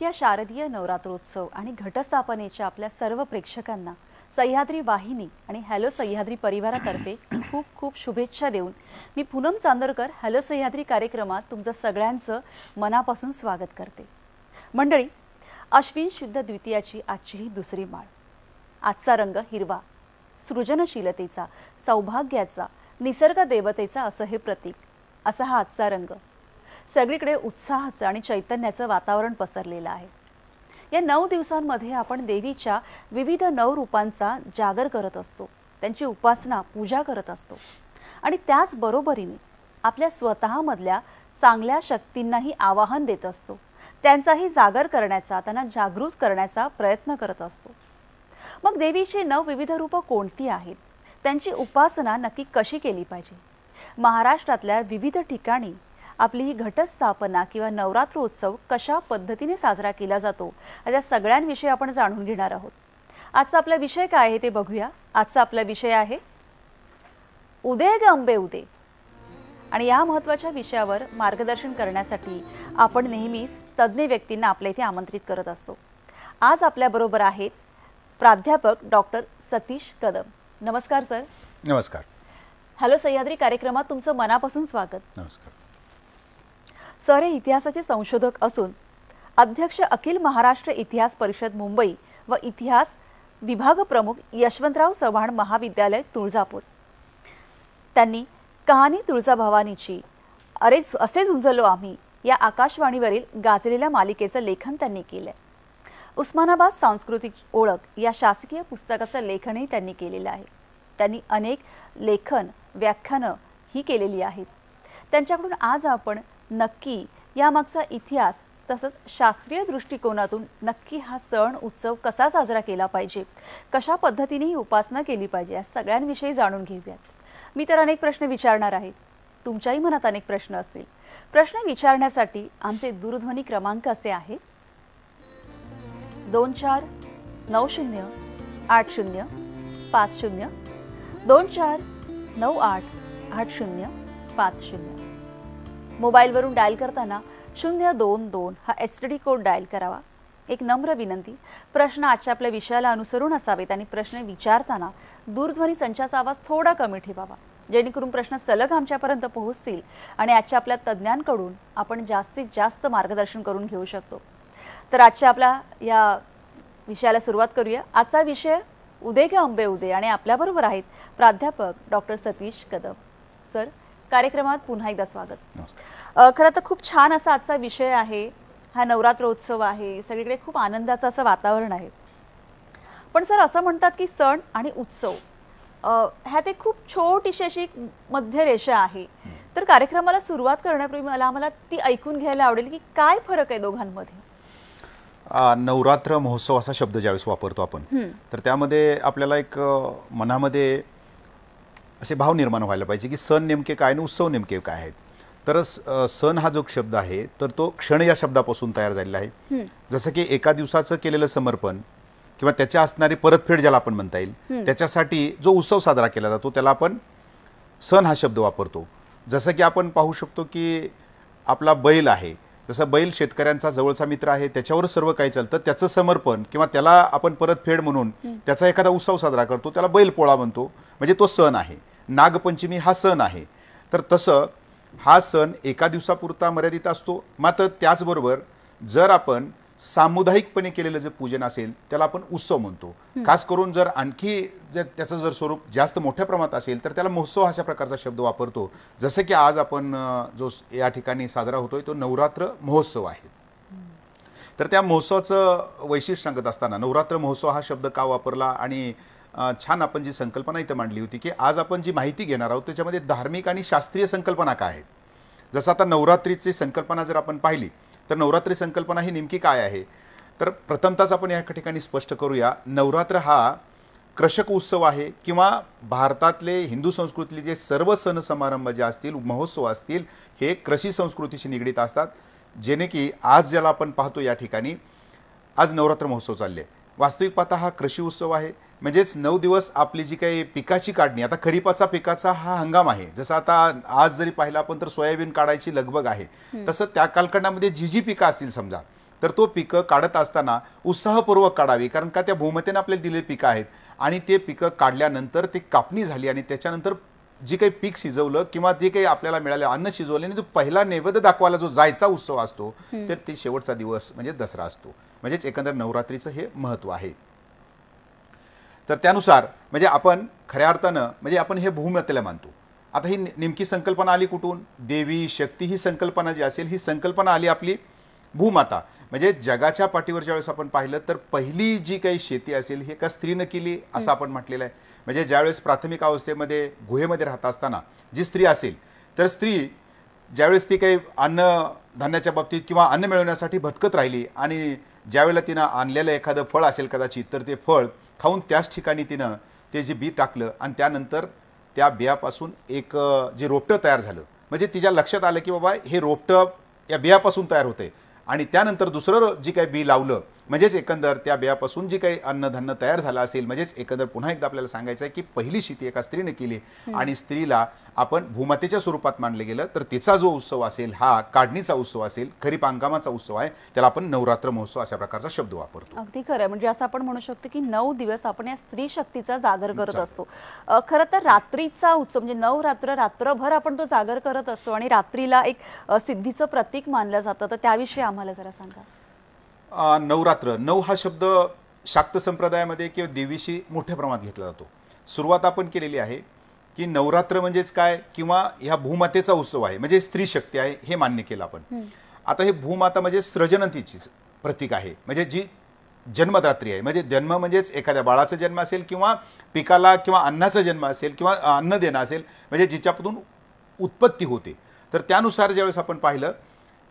या शारदीय नवरात्रोत्सव आणि घटस्थापनेच्या आपल्या सर्व प्रेक्षकांना सह्याद्री वाहिनी आणि हॅलो सह्याद्री परिवारातर्फे खूप खूप शुभेच्छा देऊन मी पूनम चांदोरकर हॅलो सह्याद्री कार्यक्रमात तुमचं सगळ्यांचं मनापासून स्वागत करते। मंडळी, अश्विन शुद्ध द्वितीयाची आजची ही दुसरी माळ। आजचा रंग हिरवा, सृजनशीलतेचा, सौभाग्याचा, निसर्ग देवतेचा असं हे प्रतीक, असा हा आजचा रंग। सगळीकडे उत्साहाचं आणि चैतन्याचं वातावरण पसरलेलं आहे। या 9 दिवसांमध्ये आपण देवीच्या विविध 9 रूपांचा जागर करत असतो, त्यांची उपासना पूजा करत असतो आणि त्याच बरोबरीने आपल्या स्वतःमधल्या चांगल्या शक्तींनाही आवाहन देत असतो, त्यांचाही जागर करण्याचा, त्यांना जागृत करण्याचा प्रयत्न करत असतो। मग देवीची 9 विविध रूपं कोणती आहेत, त्यांची उपासना नक्की कशी केली पाहिजे, महाराष्ट्रातल्या विविध ठिकाणी आपली ही घटस्थापना किंवा नवरात्रोत्सव कशा पद्धतीने साजरा केला जातो, या सगळ्यांविषयी आपण जाणून घेणार आहोत। आजचा आपला विषय काय आहे ते बघूया। आजचा आपला विषय आहे उदे ग अंबे उदे। आणि या महत्त्वाच्या विषयावर मार्गदर्शन करण्यासाठी आपण नेहमीच तज्ञ व्यक्तींना आपल्या इथे आमंत्रित करत असतो। आज आपल्या बरोबर आहेत प्राध्यापक डॉक्टर सतीश कदम। नमस्कार सर। नमस्कार। हॅलो सह्याद्री कार्यक्रमात तुमचं मनापासून स्वागत। नमस्कार सर हे इतिहासाचे संशोधक असून अध्यक्ष अखिल महाराष्ट्र इतिहास परिषद मुंबई व इतिहास विभाग प्रमुख यशवंतराव चव्हाण महाविद्यालय तुळजापूर। त्यांनी कहाणी तुळजाभवानीची, अरे असे झुंजलो आम्ही या आकाशवाणीवरील गाजलेल्या मालिकेचं लेखन त्यांनी केलंय। उस्मानाबाद सांस्कृतिक ओळख या शासकीय पुस्तकाचं लेखनही त्यांनी केलेलं आहे। त्यांनी अनेक लेखन व्याख्यानं ही केलेली आहेत। त्यांच्याकडून आज आपण नक्की यामागचा इतिहास तसंच शास्त्रीय दृष्टिकोनातून नक्की हा सण उत्सव कसा साजरा केला पाहिजे, कशा पद्धतीने ही उपासना केली पाहिजे, या सगळ्यांविषयी जाणून घेऊयात। मी तर अनेक प्रश्न विचारणार आहे, तुमच्याही मनात अनेक प्रश्न असतील। प्रश्न विचारण्यासाठी आमचे दूरध्वनी क्रमांक असे आहेत 24908050 24988050। मोबाईलवरून डायल करताना 022 हा एसटीडी कोड डायल करावा। एक नम्र विनंती, प्रश्न आजच्या आपल्या विषयाला अनुसरून असावेत आणि प्रश्न विचारताना दूरध्वनी संचाचा आवाज थोडा कमी ठेवावा, जेणेकरून प्रश्न सलग आमच्यापर्यंत पोहोचतील आणि आजच्या आपल्या तज्ञांकडून आपण जास्तीत जास्त मार्गदर्शन करून घेऊ शकतो। तर आजच्या आपल्या या विषयाला सुरुवात करूया। आजचा विषय उदे ग अंबे उदे आणि आपल्याबरोबर आहेत प्राध्यापक डॉक्टर सतीश कदम। सर, कार्यक्रमात पुन्हा एकदा स्वागत। खरं तर खूप छान असा आजचा विषय आहे, हा नवरात्रोत्सव आहे, सगळीकडे खूप आनंदाचं असं वातावरण आहे। पण सर असं म्हणतात की सण आणि उत्सव ह्यात एक खूप छोटीशी अशी मध्यरेषा आहे। तर कार्यक्रमाला सुरुवात करण्यापूर्वी आम्हाला ती ऐकून घ्यायला आवडेल की काय फरक आहे दोघांमध्ये। नवरात्र महोत्सव असा शब्द ज्यावेळेस वापरतो आपण, तर त्यामध्ये आपल्याला एक मनामध्ये असे भाव निर्माण व्हायला पाहिजे की सण नेमके काय आणि उत्सव नेमके काय आहेत। तर सण हा जो शब्द आहे तर तो क्षण या शब्दापासून तयार झालेला आहे। जसं की एका दिवसाचं केलेलं समर्पण किंवा त्याच्या असणारी परतफेड ज्याला आपण म्हणता येईल, त्याच्यासाठी जो उत्सव साजरा केला जातो त्याला आपण सण हा शब्द वापरतो। जसं की आपण पाहू शकतो की आपला बैल आहे, जसं बैल शेतकऱ्यांचा जवळचा मित्र आहे, त्याच्यावर सर्व काही चालतं, त्याचं समर्पण किंवा त्याला आपण परतफेड म्हणून त्याचा एखादा उत्सव साजरा करतो, त्याला बैलपोळा म्हणतो, म्हणजे तो सण आहे। नागपंचमी हा सण आहे। तर तसं हा सण एका दिवसापुरता मर्यादित असतो। मात्र त्याचबरोबर जर आपण सामुदायिकपणे केलेलं जे पूजन असेल त्याला आपण उत्सव म्हणतो। खास करून जर आणखी त्याचं जर स्वरूप जास्त मोठ्या प्रमाणात असेल तर त्याला महोत्सव अशा प्रकारचा शब्द वापरतो। जसं की आज आपण जो या ठिकाणी साजरा होतोय तो नवरात्र महोत्सव आहे। तर त्या महोत्सवाचं वैशिष्ट्य सांगत असताना नवरात्र महोत्सव हा शब्द का वापरला आणि छान आपण जी संकल्पना इथं मांडली होती की आज आपण जी माहिती घेणार आहोत त्याच्यामध्ये धार्मिक आणि शास्त्रीय संकल्पना काय आहेत। जसं आता नवरात्रीची संकल्पना जर आपण पाहिली तर नवरात्री संकल्पना ही नेमकी काय आहे, तर प्रथमतःच आपण या ठिकाणी स्पष्ट करूया, नवरात्र हा कृषक उत्सव आहे किंवा भारतातले हिंदू संस्कृतीतले जे सर्व सण समारंभ जे असतील, महोत्सव असतील, हे कृषी संस्कृतीशी निगडीत असतात। जेणे की आज ज्याला आपण पाहतो या ठिकाणी आज नवरात्र महोत्सव चालले, वास्तविक पाहता हा कृषी उत्सव आहे। म्हणजेच 9 दिवस आपली जी काही पिकाची काढणी, आता खरीपाचा पिकाचा हा हंगाम आहे। जसं आता आज जरी पाहिलं आपण तर सोयाबीन काढायची लगबग आहे, तसं त्या कालखंडामध्ये जी जी पिकं असतील समजा तर तो पिकं काढत असताना उत्साहपूर्वक काढावी, कारण का त्या भूमतेने आपल्याला दिलेली पिकं आहेत आणि ते पिकं काढल्यानंतर ती कापणी झाली आणि त्याच्यानंतर जी काही पीक शिजवलं किंवा जे काही आपल्याला मिळालं अन्न शिजवलं आणि तो पहिला नैवेद्य दाखवायला जो जायचा उत्सव असतो तर ते शेवटचा दिवस म्हणजे दसरा असतो. म्हणजेच एकंदर नवरात्रीचं हे महत्त्व आहे. तर त्यानुसार म्हणजे आपण खऱ्या अर्थानं म्हणजे आपण हे भूमातेला मानतो. आता ही नेमकी संकल्पना आली कुठून? देवी शक्ती ही संकल्पना जी असेल ही संकल्पना आली आपली भूमाता. म्हणजे जगाच्या पाठीवर ज्यावेळेस आपण पाहिलं तर पहिली जी काही शेती असेल ही एका स्त्रीनं केली असं आपण म्हटलेलं आहे. म्हणजे ज्यावेळेस प्राथमिक अवस्थेमध्ये गुहेमध्ये राहत असताना जी स्त्री असेल तर स्त्री ज्यावेळेस ती काही अन्न धान्याच्या बाबतीत किंवा अन्न मिळवण्यासाठी भटकत राहिली आणि ज्यावेळेला तिनं आणलेलं एखादं फळ असेल कदाचित तर ते फळ खाऊन त्याच ठिकाणी तिनं ते जे बी टाकलं आणि त्यानंतर त्या बियापासून एक जे रोपटं तयार झालं. म्हणजे तिच्या लक्षात आलं की बाबा हे रोपटं या बियापासून तयार होते आणि त्यानंतर दुसरं जी काही बी लावलं म्हणजेच एकंदर त्या बियापासून जी काही अन्नधान्य तयार झालं असेल. म्हणजेच एकंदर पुन्हा एकदा आपल्याला सांगायचं आहे की पहिली शेती एका स्त्रीने केली आणि स्त्रीला आपण भूमातेच्या स्वरूपात मानले गेलं तर तिचा जो उत्सव असेल हा काढणीचा उत्सव असेल, खरीप हंगामाचा उत्सव आहे, त्याला आपण नवरात्र महोत्सव अशा प्रकारचा शब्द वापरतो. अगदी खरं. म्हणजे असं आपण म्हणू शकतो की 9 दिवस आपण या स्त्री शक्तीचा जागर करत असतो. खरं तर रात्रीचा उत्सव म्हणजे नवरात्र रात्रभर आपण तो जागर करत असतो आणि रात्रीला एक सिद्धीचं प्रतीक मानलं जातं. तर त्याविषयी आम्हाला जरा सांगा. नवरात्र, नऊ हा शब्द शाक्त संप्रदायामध्ये किंवा देवीशी मोठ्या प्रमाणात घेतला जातो. सुरुवात आपण केलेली आहे की नवरात्र म्हणजेच काय किंवा ह्या भूमातेचा उत्सव आहे म्हणजे स्त्री शक्ती आहे हे मान्य केलं आपण. आता हे भूमाता म्हणजे सृजनतेची प्रतीक आहे. म्हणजे जी जन्मदात्री आहे. म्हणजे जन्म म्हणजेच एखाद्या बाळाचा जन्म असेल किंवा पिकाला किंवा अन्नाचा जन्म असेल किंवा अन्न देणं असेल म्हणजे जिच्यापासून उत्पत्ती होते. तर त्यानुसार ज्यावेळेस आपण पाहिलं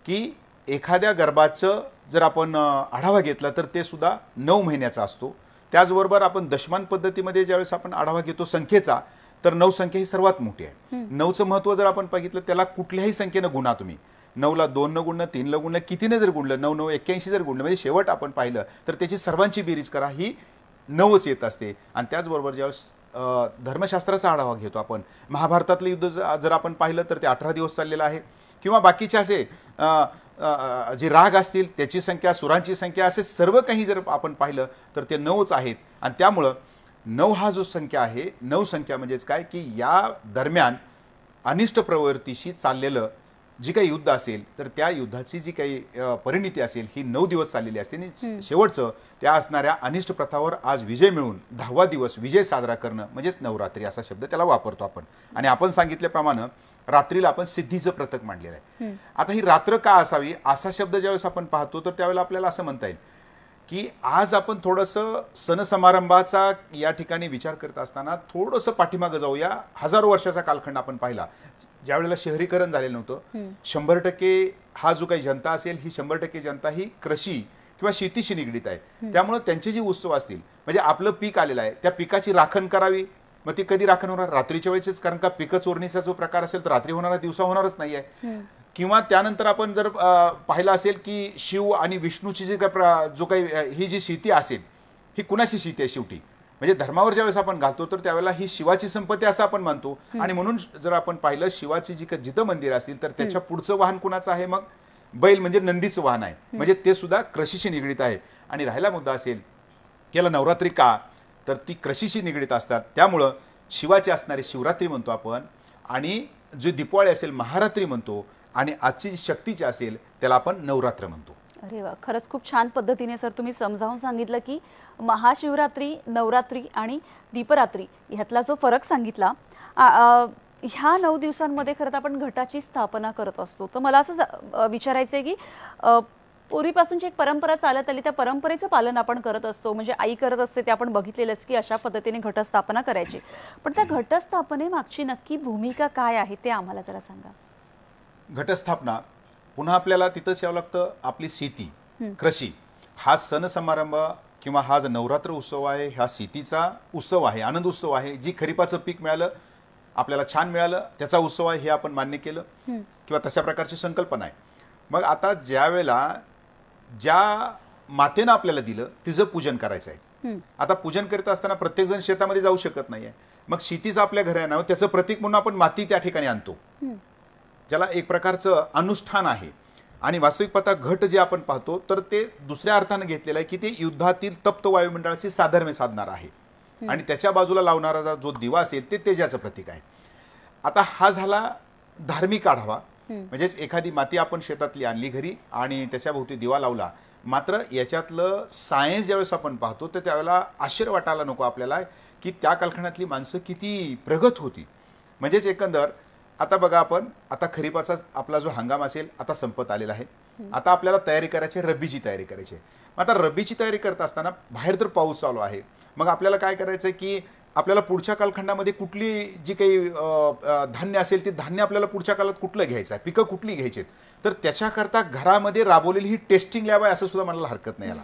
की एखाद्या गर्भाचं जर आपण आढावा घेतला तर ते सुद्धा 9 महिन्याचा असतो. त्याचबरोबर आपण दशमान पद्धतीमध्ये ज्यावेळेस आपण आढावा घेतो संख्येचा तर 9 संख्या ही सर्वात मोठी आहे. 9चं महत्त्व जर आपण बघितलं त्याला कुठल्याही संख्येनं गुणा तुम्ही 9ला 2 न गुणलं 3 ला गुणलं कितीने जर गुणलं 9 9 81 जर गुणलं म्हणजे शेवट आपण पाहिलं तर त्याची सर्वांची बेरीज करा ही 9च येत असते. आणि त्याचबरोबर ज्यावेळेस धर्मशास्त्राचा आढावा घेतो आपण महाभारतातलं युद्ध जर आपण पाहिलं तर ते 18 दिवस चाललेलं आहे किंवा बाकीचे असे जे राग असतील त्याची संख्या सुरांची संख्या असे सर्व काही जर आपण पाहिलं तर ते 9च आहेत. आणि त्यामुळं 9 हा जो संख्या आहे 9 संख्या म्हणजेच काय की या दरम्यान अनिष्ट प्रवृत्तीशी चाललेलं जी काही युद्ध असेल तर त्या युद्धाची जी काही परिणिती असेल ही 9 दिवस चाललेली असते आणि शेवटचं त्या असणाऱ्या अनिष्ट प्रथावर आज विजय मिळून 10वा दिवस विजय साजरा करणं म्हणजेच नवरात्री असा शब्द त्याला वापरतो आपण. आणि आपण सांगितल्याप्रमाणे रात्रीला आपण सिद्धीचं प्रतीक मांडलेलं आहे. आता ही रात्र का असावी असा शब्द ज्यावेळेस आपण पाहतो तर त्यावेळेला आपल्याला असं म्हणता येईल की आज आपण थोडंसं सण समारंभाचा या ठिकाणी विचार करत असताना थोडंसं पाठीमागं जाऊया. हजारो वर्षाचा कालखंड आपण पाहिला ज्यावेळेला शहरीकरण झालेलं नव्हतं. 100% हा जो काही जनता असेल ही 100% जनता ही कृषी किंवा शेतीशी निगडीत आहे. त्यामुळे त्यांचे जे उत्सव असतील म्हणजे आपलं पीक आलेलं आहे त्या पिकाची राखण करावी. मग ती कधी राखण होणार? रात्रीच्या वेळेसच, कारण का पिकं चोरणीचा जो प्रकार असेल तर रात्री होणारा दिवसा होणारच नाहीये. किंवा त्यानंतर आपण जर पाहिलं असेल की शिव आणि विष्णूची जी जो काही ही जी शेती असेल ही कुणाची शेती आहे शेवटी म्हणजे धर्मावर ज्यावेळेस आपण घालतो तर त्यावेळेला ही शिवाची संपत्ती असं आपण मानतो. आणि म्हणून जर आपण पाहिलं शिवाची जी जिथं मंदिर असेल तर त्याच्या पुढचं वाहन कुणाचं आहे? मग बैल म्हणजे नंदीचं वाहन आहे. म्हणजे ते सुद्धा कृषीशी निगडीत आहे. आणि राहिला मुद्दा असेल याला नवरात्री का तर ती कृषीशी निगडीत असतात. त्यामुळं शिवाची असणारी शिवरात्री म्हणतो आपण आणि जो दिवाळी असेल महारात्री म्हणतो आणि आजची जी शक्तीची असेल त्याला आपण नवरात्र म्हणतो. अरे वा, खरंच खूप छान पद्धतीने सर तुम्ही समजावून सांगितलं की महाशिवरात्री, नवरात्री आणि दीपरात्री ह्यातला जो फरक सांगितला. ह्या 9 दिवसांमध्ये खरं तर आपण घटाची स्थापना करत असतो. तर मला असं विचारायचं आहे की पूर्वीपासूनची एक परंपरा चालत आली त्या परंपरेचं पालन आपण करत असतो. म्हणजे आई करत असते ते आपण बघितलेलंच की अशा पद्धतीने घटस्थापना करायची. पण त्या घटस्थापनेमागची नक्की भूमिका काय आहे ते आम्हाला जरा सांगा. घटस्थापना पुन्हा आपल्याला तिथंच यावं लागतं. आपली शेती कृषी हा सण समारंभ किंवा हा जो नवरात्र उत्सव आहे हा शेतीचा उत्सव आहे, आनंद उत्सव आहे. जी खरीपाचं पीक मिळालं आपल्याला छान मिळालं त्याचा उत्सव आहे हे आपण मान्य केलं किंवा तशा प्रकारची संकल्पना आहे. मग आता ज्या वेळेला ज्या मातेनं आपल्याला दिलं तिचं पूजन करायचं आहे. आता पूजन करत असताना प्रत्येक जण शेतामध्ये जाऊ शकत नाहीये. मग शेतीचं आपल्या घरी आहे ना त्याचं प्रतीक म्हणून आपण माती त्या ठिकाणी आणतो ज्याला एक प्रकारचं अनुष्ठान आहे. आणि वास्तविक पाहता घट जे आपण पाहतो तर ते दुसऱ्या अर्थाने घेतलेलं आहे की ते युद्धातील तप्त वायुमंडळाशी साधर्म्य साधणार आहे आणि त्याच्या बाजूला लावणारा जो दिवा असेल ते तेजाचं प्रतीक आहे. आता हा झाला धार्मिक आढावा, म्हणजेच एखादी माती आपण शेतातली आणली घरी आणि त्याच्याभोवती दिवा लावला. मात्र याच्यातलं सायन्स ज्यावेळेस आपण पाहतो तर त्यावेळेला आश्चर्य वाटायला नको आपल्याला की त्या कालखंडातली माणसं किती प्रगत होती. म्हणजेच एकंदर आता बघा आपण आता खरीपाचा आपला जो हंगाम असेल आता संपत आलेला आहे. आता आपल्याला तयारी करायची आहे, रब्बीची तयारी करायची आहे. आता रब्बीची तयारी करत असताना बाहेर तर पाऊस चालू आहे, मग आपल्याला काय करायचं आहे की आपल्याला पुढच्या कालखंडामध्ये कुठली जी काही धान्य असेल ते धान्य आपल्याला पुढच्या काळात कुठलं घ्यायचं आहे, पिकं कुठली घ्यायची तर त्याच्याकरता घरामध्ये राबवलेली ही टेस्टिंग लॅब आहे असं सुद्धा म्हणायला हरकत नाही याला.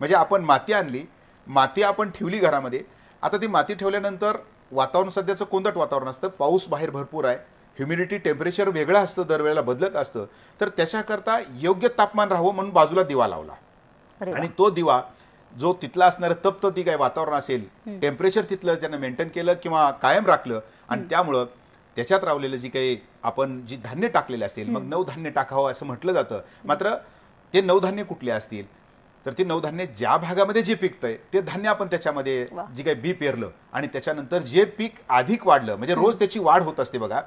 म्हणजे आपण माती आणली, माती आपण ठेवली घरामध्ये. आता ती माती ठेवल्यानंतर वातावरण सध्याचं कोंदट वातावरण असतं, पाऊस बाहेर भरपूर आहे, ह्युमिडिटी टेम्परेचर वेगळं असतं, दरवेळेला बदलत असतं. तर त्याच्याकरता योग्य तापमान राहावं म्हणून बाजूला दिवा लावला आणि तो दिवा जो तिथला असणारं तप्त ती काय वातावरण असेल टेम्परेचर तिथलं त्यानं मेंटेन केलं किंवा कायम राखलं आणि त्यामुळं त्याच्यात रावलेलं जी काही आपण जी धान्य टाकलेले असेल मग 9 धान्य टाकावं असं म्हटलं जातं. मात्र ते 9 धान्य कुठले असतील तर ते 9 धान्य ज्या भागामध्ये जे पिकतंय ते धान्य आपण त्याच्यामध्ये जी काही बी पेरलं आणि त्याच्यानंतर जे पीक अधिक वाढलं म्हणजे रोज त्याची वाढ होत असते बघा.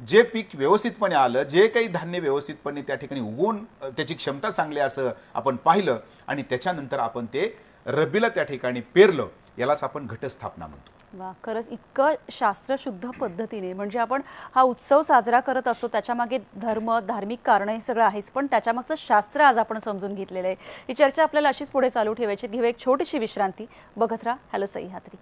जे पीक व्यवस्थितपणे आलं, जे काही धान्य व्यवस्थितपणे त्या ठिकाणी उगवून त्याची क्षमता चांगली असं आपण पाहिलं आणि त्याच्यानंतर आपण ते रब्बीला त्या ठिकाणी पेरलं, यालाच आपण घटस्थापना म्हणतो. वा, खरंच इतकं शास्त्रशुद्ध पद्धतीने म्हणजे आपण हा उत्सव साजरा करत असतो त्याच्यामागे धर्म धार्मिक कारण हे सगळं आहेच, पण त्याच्यामागचं शास्त्र आज आपण समजून घेतलेलं आहे. ही चर्चा आपल्याला अशीच पुढे चालू ठेवायची. घेऊ एक छोटीशी विश्रांती. बघत राहा हॅलो सह्याद्री.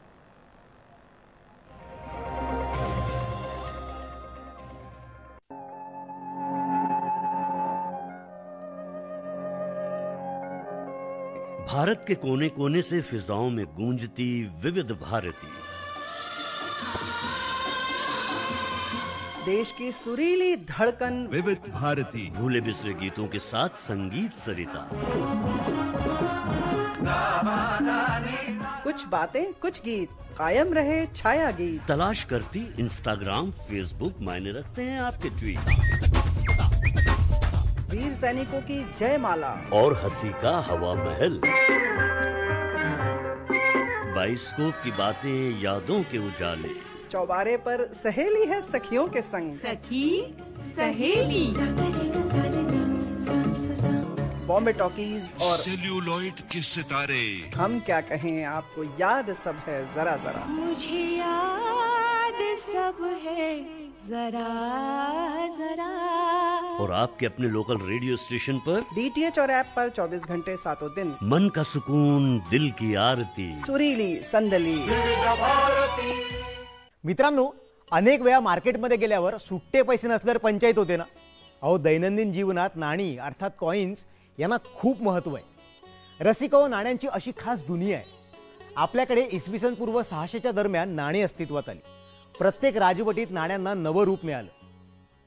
भारत के कोने कोने से फिजाओं में गूंजती विविध भारती, देश की सुरीली धड़कन विविध भारती, भूले बिसरे गीतों के साथ संगीत सरिता, कुछ बातें कुछ गीत, कायम रहे छाया गीत. तलाश करती इंस्टाग्राम फेसबुक, मायने रखते हैं आपके ट्वीट. वीर सैनिकों की जयमाला और हंसी का हवा महल, बाइस्कोप की बातें यादों के उजाले, चौबारे पर सहेली है सखियों के संग, सखी सहेली, बॉम्बे टॉकीज और सेल्यूलॉइड के सितारे. हम क्या कहें, आपको याद सब है जरा जरा. मुझे याद सब है जरा जरा. और आपके अपने लोकल रेडियो स्टेशन पर DTH और ऐप पर 24 घंटे 7 दिन. मन का सुकून, दिल की आरती, सुरीली संदली. मित्रांनो, अनेक वेळा मार्केटमध्ये गेल्यावर सुट्टे पैसे नसल्यावर पंचायत होते ना. अहो, दैनंदिन जीवनात नाणी अर्थात कॉइन्स यांना खूप महत्त्व आहे. रसिको नाण्यांची अशी खास दुनिया आहे. आपल्याकडे इसवी सन पूर्व 600च्या दरम्यान नाणी अस्तित्वात आली. प्रत्येक राजवटीत नाण्यांना नवं रूप मिळालं.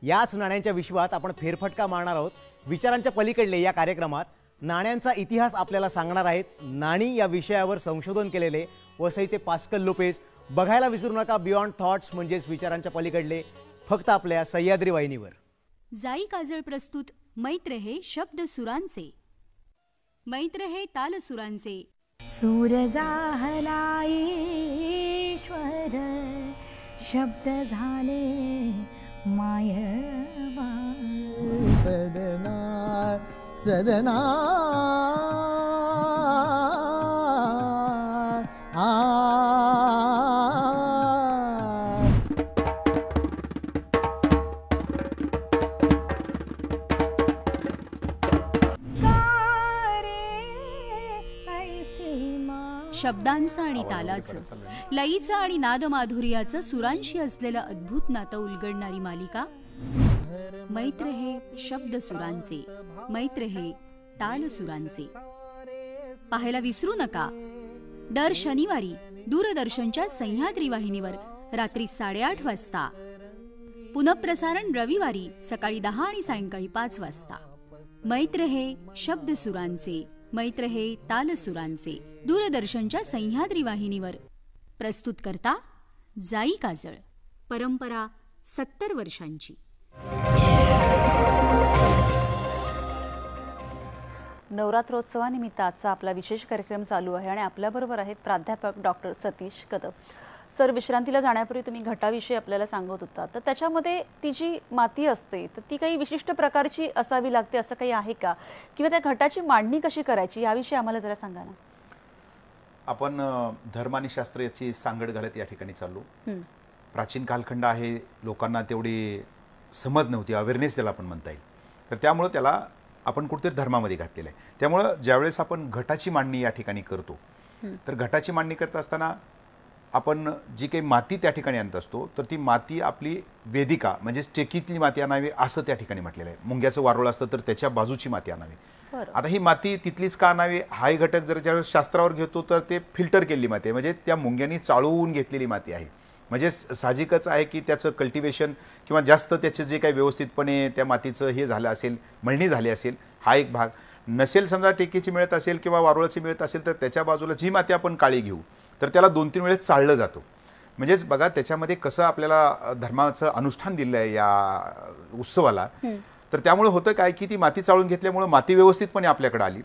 याच नाण्यांच्या विश्वात आपण फेरफटका मारणार आहोत. विचारांच्या पलीकडले या कार्यक्रमात नाण्यांचा इतिहास आपल्याला सांगणार आहेत नाणी या विषयावर संशोधन केलेले वसईचे पास्कल लोपेज. बघायला विसरू नका बियॉन्ड थॉट्स म्हणजेच विचारांच्या पलीकडले, फक्त आपल्या सह्याद्री वाहिनीवर. जाई काजळ प्रस्तुत मैत्र हे शब्द सुरांचे, मैत्र हे ताल सुरांचे. सूर जाहला ईश्वर, शब्द झाले मायवा. सदना सदना शब्दांचं आणि तालाचं, लयीचं आणि नादमाधुर्याचं सुरांशी असलेलं अद्भुत नातं उलगडणारी मालिका मैत्र हे शब्द सुरांचे, मैत्र हे ताल सुरांचे. पाहायला विसरू नका. दर शनिवारी दूरदर्शनच्या सह्याद्री वाहिनीवर रात्री 8:30 वाजता. पुनःप्रसारण रविवारी सकाळी 10 आणि सायंकाळी 5 वाजता. मैत्र हे शब्द सुरांचे, मैत्र हे ताल सुरांचे. दूरदर्शनच्या सह्याद्री वाहिनीवर. प्रस्तुत करता जाई काजळ. परंपरा 70 वर्षांची. नवरात्रोत्सवानिमित्त आजचा आपला विशेष कार्यक्रम चालू आहे आणि आपल्याबरोबर आहेत प्राध्यापक डॉक्टर सतीश कदम सर. विश्रांतीला जाण्यापूर्वी तुम्ही घटाविषयी आपल्याला सांगत होता, तर त्याच्यामध्ये ती जी माती असते तर ती काही विशिष्ट प्रकारची असावी लागते असं काही आहे का, किंवा त्या घटाची मांडणी कशी करायची याविषयी आम्हाला जरा सांगा ना. आपण धर्म आणि शास्त्र याची सांगड घालत या ठिकाणी चाललो. प्राचीन कालखंड आहे, लोकांना तेवढी समज नव्हती, अवेअरनेस त्याला आपण म्हणता येईल, तर त्यामुळं त्याला आपण कुठेतरी धर्मामध्ये घातलेलं आहे. त्यामुळं ज्यावेळेस आपण घटाची मांडणी या ठिकाणी करतो, तर घटाची मांडणी करत असताना आपण जी काही माती त्या ठिकाणी आणत असतो, तर ती माती आपली वेदिका म्हणजे टेकीतली माती आणावी असं त्या ठिकाणी म्हटलेलं आहे. मुंग्याचं वारुळ असतं तर त्याच्या बाजूची माती आणावी. आता ही माती तिथलीच का आणावी, हाही घटक जर ज्यावेळेस शास्त्रावर घेतो तर ते फिल्टर केलेली माती आहे, म्हणजे त्या मुंग्यांनी चाळवून घेतलेली माती आहे. म्हणजे साहजिकच आहे की त्याचं कल्टिवेशन किंवा जास्त त्याचे जे काही व्यवस्थितपणे त्या मातीचं हे झालं असेल, मळणी झाली असेल, हा एक भाग नसेल. समजा टेकीची मिळत असेल किंवा वारुळाची मिळत असेल तर त्याच्या बाजूला जी माती आपण काळी घेऊ तर त्याला 2-3 वेळेस चाळलं जातं. म्हणजेच बघा त्याच्यामध्ये कसं आपल्याला धर्माचं अनुष्ठान दिलं आहे या उत्सवाला. तर त्यामुळे होतं काय की ती माती चाळून घेतल्यामुळे माती व्यवस्थितपणे आपल्याकडे आली.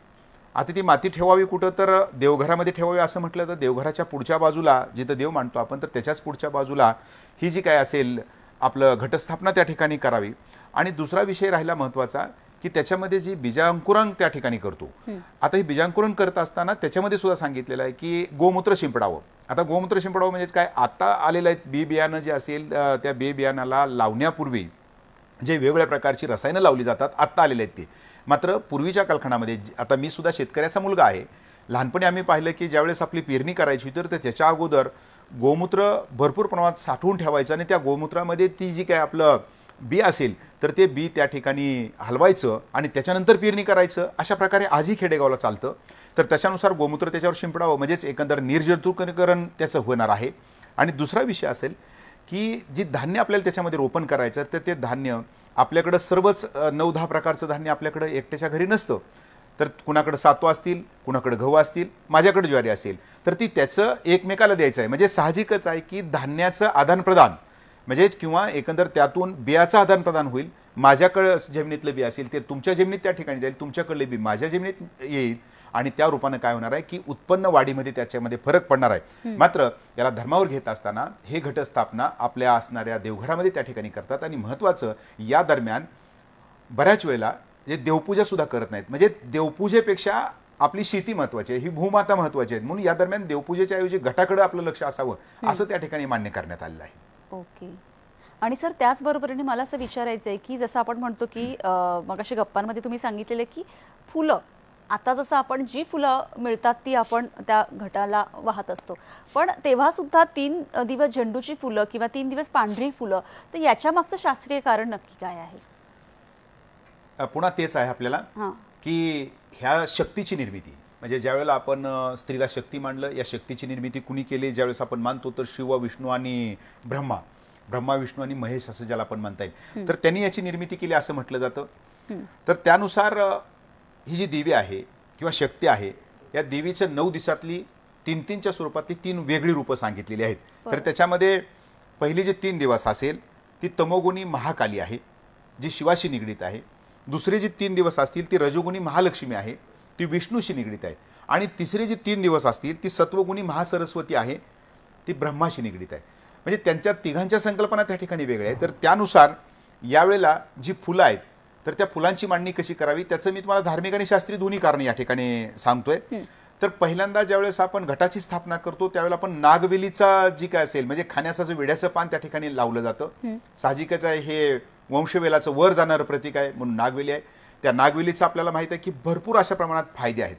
आता ती माती ठेवावी कुठं, तर देवघरामध्ये ठेवावी असं म्हटलं तर देवघराच्या पुढच्या बाजूला जिथं देव मांडतो आपण तर त्याच्याच पुढच्या बाजूला ही जी काय असेल आपलं घटस्थापना त्या ठिकाणी करावी. आणि दुसरा विषय राहिला महत्त्वाचा की त्याच्यामध्ये जी बीजांकुरण त्या ठिकाणी करतो. आता हे बीजांकुरण करत असताना त्याच्यामध्ये सुद्धा सांगितलेलं आहे की गोमूत्र शिंपडावं. आता गोमूत्र शिंपडावं म्हणजेच काय, आता आलेलं आहे बी बियाणं जे असेल त्या बी बियाणाला लावण्यापूर्वी जे वेगवेगळ्या प्रकारची रसायनं लावली जातात आत्ता आलेले आहेत ते. मात्र पूर्वीच्या कालखंडामध्ये, आता मी सुद्धा शेतकऱ्याचा मुलगा आहे, लहानपणी आम्ही पाहिलं की ज्यावेळेस आपली पेरणी करायची तर त्याच्या अगोदर गोमूत्र भरपूर प्रमाणात साठवून ठेवायचं आणि त्या गोमूत्रामध्ये ती जी काय आपलं बी असेल तर ते बी त्या ठिकाणी हलवायचं आणि त्याच्यानंतर पेरणी करायचं. अशा प्रकारे आजही खेडेगावला चालतं. तर त्याच्यानुसार गोमूत्र त्याच्यावर शिंपडावं म्हणजेच एकंदर निर्जंतुकीकरण त्याचं होणार आहे. आणि दुसरा विषय असेल की जी धान्य आपल्याला त्याच्यामध्ये रोपण करायचं तर ते धान्य आपल्याकडं सर्वच 9-10 प्रकारचं धान्य आपल्याकडं एकट्याच्या घरी नसतं. तर कुणाकडे सातू असतील, कुणाकडे गहू असतील, माझ्याकडे ज्वारी असेल, तर ती त्याचं एकमेकाला द्यायचं आहे. म्हणजे साहजिकच आहे की धान्याचं आदानप्रदान म्हणजे किंवा एकंदर त्यातून बियाचं आदानप्रदान होईल. माझ्याकडे जमिनीतलं बी असेल ते तुमच्या जमिनीत त्या ठिकाणी जाईल, तुमच्याकडले बी माझ्या जमिनीत येईल आणि त्या रूपानं काय होणार आहे की उत्पन्न वाढीमध्ये त्याच्यामध्ये फरक पडणार आहे. मात्र याला धर्मावर घेत असताना हे घटस्थापना आपल्या असणाऱ्या देवघरामध्ये त्या ठिकाणी करतात. आणि महत्त्वाचं या दरम्यान बऱ्याच वेळेला जे देवपूजा सुद्धा करत नाहीत. म्हणजे देवपूजेपेक्षा आपली शेती महत्त्वाची आहे, ही भूमाता महत्त्वाची आहे, म्हणून या दरम्यान देवपूजेच्या ऐवजी घटाकडे आपलं लक्ष असावं असं त्या ठिकाणी मान्य करण्यात आलेलं आहे. ओके. आणि सर त्याचबरोबरीने मला असं विचारायचं आहे की जसं आपण म्हणतो की मगाशी गप्पांमध्ये तुम्ही सांगितलेलं की फुलं, आता जसं आपण जी फुलं मिळतात ती आपण त्या घटाला वाहत असतो, पण तेव्हा सुद्धा 3 दिवस झेंडूची फुलं किंवा 3 दिवस पांढरी फुलं, तर याच्या मागचं शास्त्रीय कारण नक्की काय आहे? पुन्हा तेच आहे आपल्याला की ह्या शक्तीची निर्मिती, म्हणजे ज्यावेळेला आपण स्त्रीला शक्ती मानलं, या शक्तीची निर्मिती कुणी केली ज्यावेळेस आपण मानतो तर शिव, विष्णू आणि ब्रह्मा विष्णू आणि महेश असं ज्याला आपण म्हणता येईल, तर त्यांनी याची निर्मिती केली असं म्हटलं जातं. तर त्यानुसार ही जी देवी आहे किंवा शक्ती आहे या देवीच्या 9 दिवसातली 3-3च्या स्वरूपातली 3 वेगळी रूपं सांगितलेली आहेत. तर त्याच्यामध्ये पहिली जे 3 दिवस असेल ती तमोगुणी महाकाली आहे जी शिवाशी निगडीत आहे. दुसरे जे 3 दिवस असतील ती रजोगुणी महालक्ष्मी आहे, ती विष्णूशी निगडीत आहे. आणि तिसरे जे 3 दिवस असतील ती सत्वगुणी महासरस्वती आहे, ती ब्रह्माशी निगडीत आहे. म्हणजे त्यांच्या तिघांच्या संकल्पना त्या ठिकाणी वेगळ्या आहेत. तर त्यानुसार यावेळेला जी फुलं आहेत तर त्या फुलांची मांडणी कशी करावी त्याचं मी तुम्हाला धार्मिक आणि शास्त्रीय दोन्ही कारण या ठिकाणी सांगतोय. तर पहिल्यांदा ज्यावेळेस आपण घटाची स्थापना करतो त्यावेळेला आपण नागवेलीचा जी काय असेल म्हणजे खाण्याचं जे विड्याचं पान त्या ठिकाणी लावलं जातं. साहजिकच आहे, हे वंशवेलाचं वर जाणारं प्रतीक आहे म्हणून नागवेली आहे. त्या नागवेलीचं आपल्याला माहिती आहे की भरपूर अशा प्रमाणात फायदे आहेत.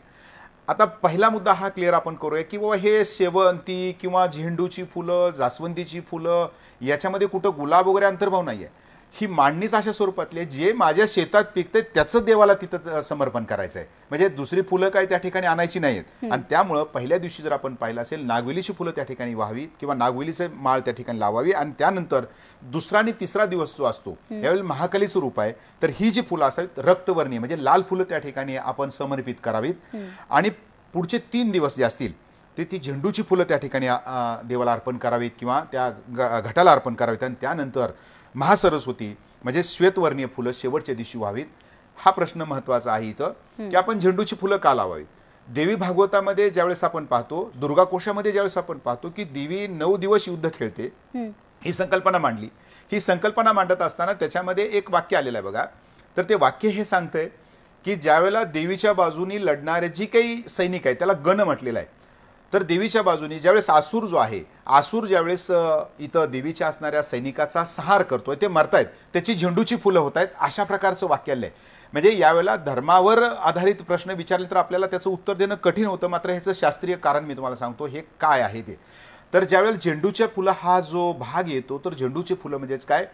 आता पहिला मुद्दा हा क्लिअर आपण करूया की बाबा हे शेवंती किंवा झेंडूची फुलं, जास्वंदीची फुलं याच्यामध्ये कुठं गुलाब वगैरे अंतर्भाव नाही आहे. ही मांडणीच अशा स्वरूपातली आहे जे माझ्या शेतात पिकते त्याचं देवाला तिथं समर्पण करायचं आहे. म्हणजे दुसरी फुलं काय त्या ठिकाणी आणायची नाहीत. आणि त्यामुळं पहिल्या दिवशी जर आपण पाहिलं असेल नागवेलीची फुलं त्या ठिकाणी व्हावीत किंवा नागवेलीचे माळ त्या ठिकाणी लावावी. आणि त्यानंतर दुसरा आणि तिसरा दिवस जो असतो यावेळी महाकालीचं रूप आहे, तर ही जी फुलं असावीत रक्तवर्णीय म्हणजे लाल फुलं त्या ठिकाणी आपण समर्पित करावीत. आणि पुढचे 3 दिवस जे असतील ते ती झेंडूची फुलं त्या ठिकाणी देवाला अर्पण करावीत किंवा त्या घटाला अर्पण करावीत. आणि त्यानंतर महासरस्वती म्हणजे श्वेतवर्णीय फुलं शेवटच्या दिवशी व्हावीत. हा प्रश्न महत्वाचा आहे इथं, की आपण झेंडूची फुलं का लावावी. देवी भागवतामध्ये ज्यावेळेस आपण पाहतो, दुर्गा कोशामध्ये ज्यावेळेस आपण पाहतो की देवी 9 दिवस युद्ध खेळते, ही संकल्पना मांडली. ही संकल्पना मांडत असताना त्याच्यामध्ये एक वाक्य आलेलं आहे बघा. तर ते वाक्य हे सांगतंय की ज्यावेळेला देवीच्या बाजूनी लढणारे जी काही सैनिक आहेत त्याला गण म्हटलेलं आहे. तर देवीच्या बाजूनी ज्यावेळेस आसूर जो आहे, आसूर ज्यावेळेस इथं देवीच्या असणाऱ्या सैनिकाचा संहार करतोय, ते मरतायत, त्याची झेंडूची फुलं होत आहेत, अशा प्रकारचं वाक्य आलंय. म्हणजे यावेळेला धर्मावर आधारित प्रश्न विचारले तर आपल्याला त्याचं उत्तर देणं कठीण होतं. मात्र ह्याचं शास्त्रीय कारण मी तुम्हाला सांगतो हे काय आहे ते. तर ज्यावेळेला झेंडूच्या फुलं हा जो भाग येतो, तर झेंडूची फुलं म्हणजेच काय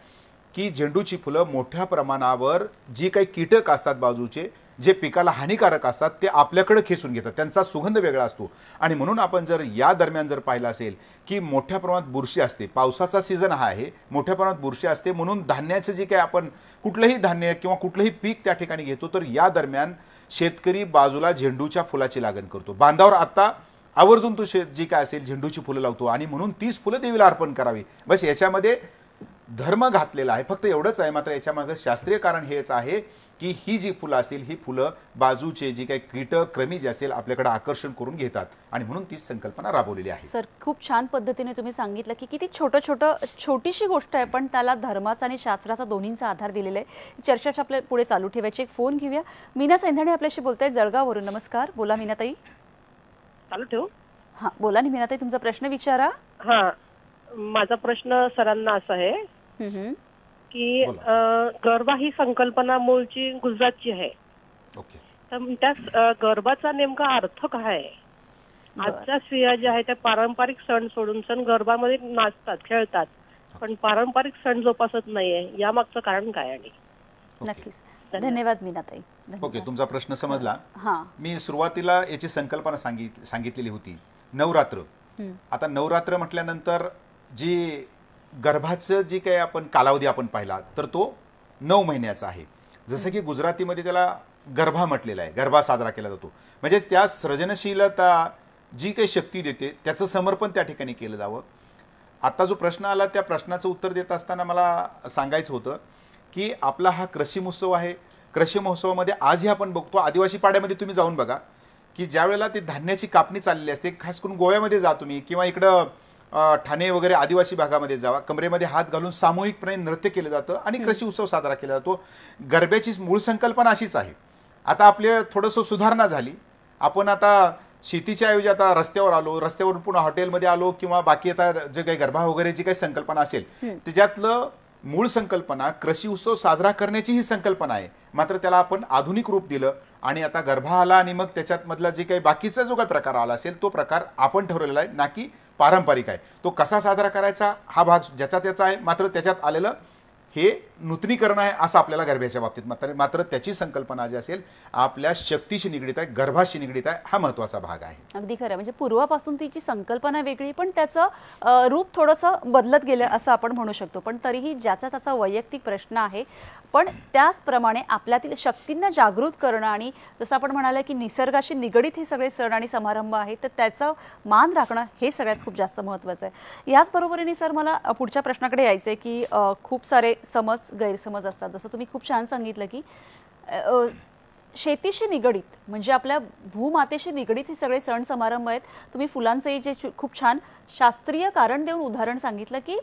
की झेंडूची फुलं मोठ्या प्रमाणावर जी काही कीटक असतात बाजूचे, जे पिकाला हानिकारक असतात, ते आपल्याकडे खेचून घेतात. त्यांचा सुगंध वेगळा असतो. आणि म्हणून आपण जर या दरम्यान जर पाहिलं असेल की मोठ्या प्रमाणात बुरशी असते, पावसाचा सीझन हा आहे, मोठ्या प्रमाणात बुरशी असते, म्हणून धान्याचं जे काही आपण कुठलंही धान्य किंवा कुठलंही पीक त्या ठिकाणी घेतो, तर या दरम्यान शेतकरी बाजूला झेंडूच्या फुलाची लागण करतो. बांधावर आता आवर्जून तो जी काय असेल झेंडूची फुलं लावतो आणि म्हणून 30 फुलं देवीला अर्पण करावी. बस याच्यामध्ये धर्म घातलेला आहे, फक्त एवढंच आहे. मात्र याच्यामागे शास्त्रीय कारण हेच आहे की ही जी फुलं असतील, ही फुलं बाजूचे जी काही कीटक क्रमी जे असेल आपल्याकडे आकर्षण करून घेतात आणि म्हणून ती संकल्पना राबवलेली आहे. सर, खूप छान पद्धतीने तुम्ही सांगितलं की किती छोटीशी गोष्ट आहे, पण त्याला धर्माचा आणि शास्त्राचा दोन्हींचा आधार दिलेला आहे. चर्चा आपल्या पुढे चालू ठेवायची. एक फोन घेऊया. मीना सैंधाणे आपल्याशी बोलताय जळगाववरून. नमस्कार, बोला मीनाताई. चालू ठेवू? हा, बोला ना मीनाताई, तुमचा प्रश्न विचारा. हा, माझा प्रश्न सरांना असा आहे की गरबा ही संकल्पना मूळची गुजरातची आहे. तर त्या गरबाचा नेमका अर्थ काय आहे? आजच्या स्त्रिया ज्या आहेत त्या पारंपरिक सण सोडून सण गरबामध्ये नाचतात, खेळतात, पण पारंपरिक सण जोपासत नाहीये. या मागचं कारण काय? आणि नक्कीच धन्यवाद मीनाताई. ओके, तुमचा प्रश्न समजला. मी सुरुवातीला याची संकल्पना सांगितलेली होती, नवरात्र. आता नवरात्र म्हटल्यानंतर जी गर्भाचं जी काही आपण कालावधी आपण पाहिला तर तो 9 महिन्याचा आहे. जसं की गुजरातीमध्ये त्याला गरबा म्हटलेला आहे, गरबा साजरा केला जातो. म्हणजे त्या सृजनशीलता जी काही शक्ती देते त्याचं समर्पण त्या ठिकाणी केलं जावं. आता जो प्रश्न आला त्या प्रश्नाचं उत्तर देत असताना मला सांगायचं होतं की आपला हा कृषी महोत्सव आहे. कृषी महोत्सवामध्ये आजही आपण बघतो, आदिवासी पाड्यामध्ये तुम्ही जाऊन बघा की ज्या वेळेला ते धान्याची कापणी चाललेली असते, खास करून गोव्यामध्ये जा तुम्ही किंवा इकडं ठाणे वगैरे आदिवासी भागामध्ये जावा, कमरेमध्ये हात घालून सामूहिकपणे नृत्य केलं जातं आणि कृषी उत्सव साजरा केला जातो. गरब्याची मूळ संकल्पना अशीच आहे. आता आपले थोडंसं सुधारणा झाली. आपण आता शेतीच्या ऐवजी आता रस्त्यावर आलो, रस्त्यावरून पुन्हा हॉटेलमध्ये आलो किंवा बाकी आता जे काही गरबा वगैरे जी काही संकल्पना असेल त्याच्यातलं मूळ संकल्पना कृषी उत्सव साजरा करण्याची ही संकल्पना आहे. मात्र त्याला आपण आधुनिक रूप दिलं आणि आता गरबा आला आणि मग त्याच्यात मधला जे काही बाकीचा जो काही प्रकार आला असेल तो प्रकार आपण ठरवलेला आहे, ना की पारंपरिक आहे. तो कसा साजरा करायचा हा भाग ज्याचा त्याचा आहे. मात्र त्याच्यात आलेलं हे नूतनीकरण आहे असं आपल्याला गरब्याच्या बाबतीत मात्र त्याची संकल्पना जी असेल आपल्या शक्तीशी निगडीत आहे, गर्भाशी निगडीत आहे. हा महत्त्वाचा भाग आहे. अगदी खरं. म्हणजे पूर्वापासून तिची संकल्पना वेगळी, पण त्याचं रूप थोडंसं बदलत गेलं असं आपण म्हणू शकतो. पण तरीही ज्याचा त्याचा वैयक्तिक प्रश्न आहे. पण त्याचप्रमाणे आपल्यातील शक्तींना जागृत करणं आणि जसं आपण म्हणाले की निसर्गाशी निगडीत हे सगळे सण आणि समारंभ आहेत, तर त्याचं मान राखणं हे सगळ्यात खूप जास्त महत्त्वाचं आहे. याचबरोबरीने सर मला पुढच्या प्रश्नाकडे यायचं आहे की खूप सारे गैरसमज असतात. जसं तुम्ही खूप छान सांगितलं की शेतीशी निगडीत म्हणजे आपल्या भूमातेशी निगडीत हे सगळे सण समारंभ आहेत. तुम्ही फुलांचंही जे खूप छान शास्त्रीय कारण देऊन उदाहरण सांगितलं की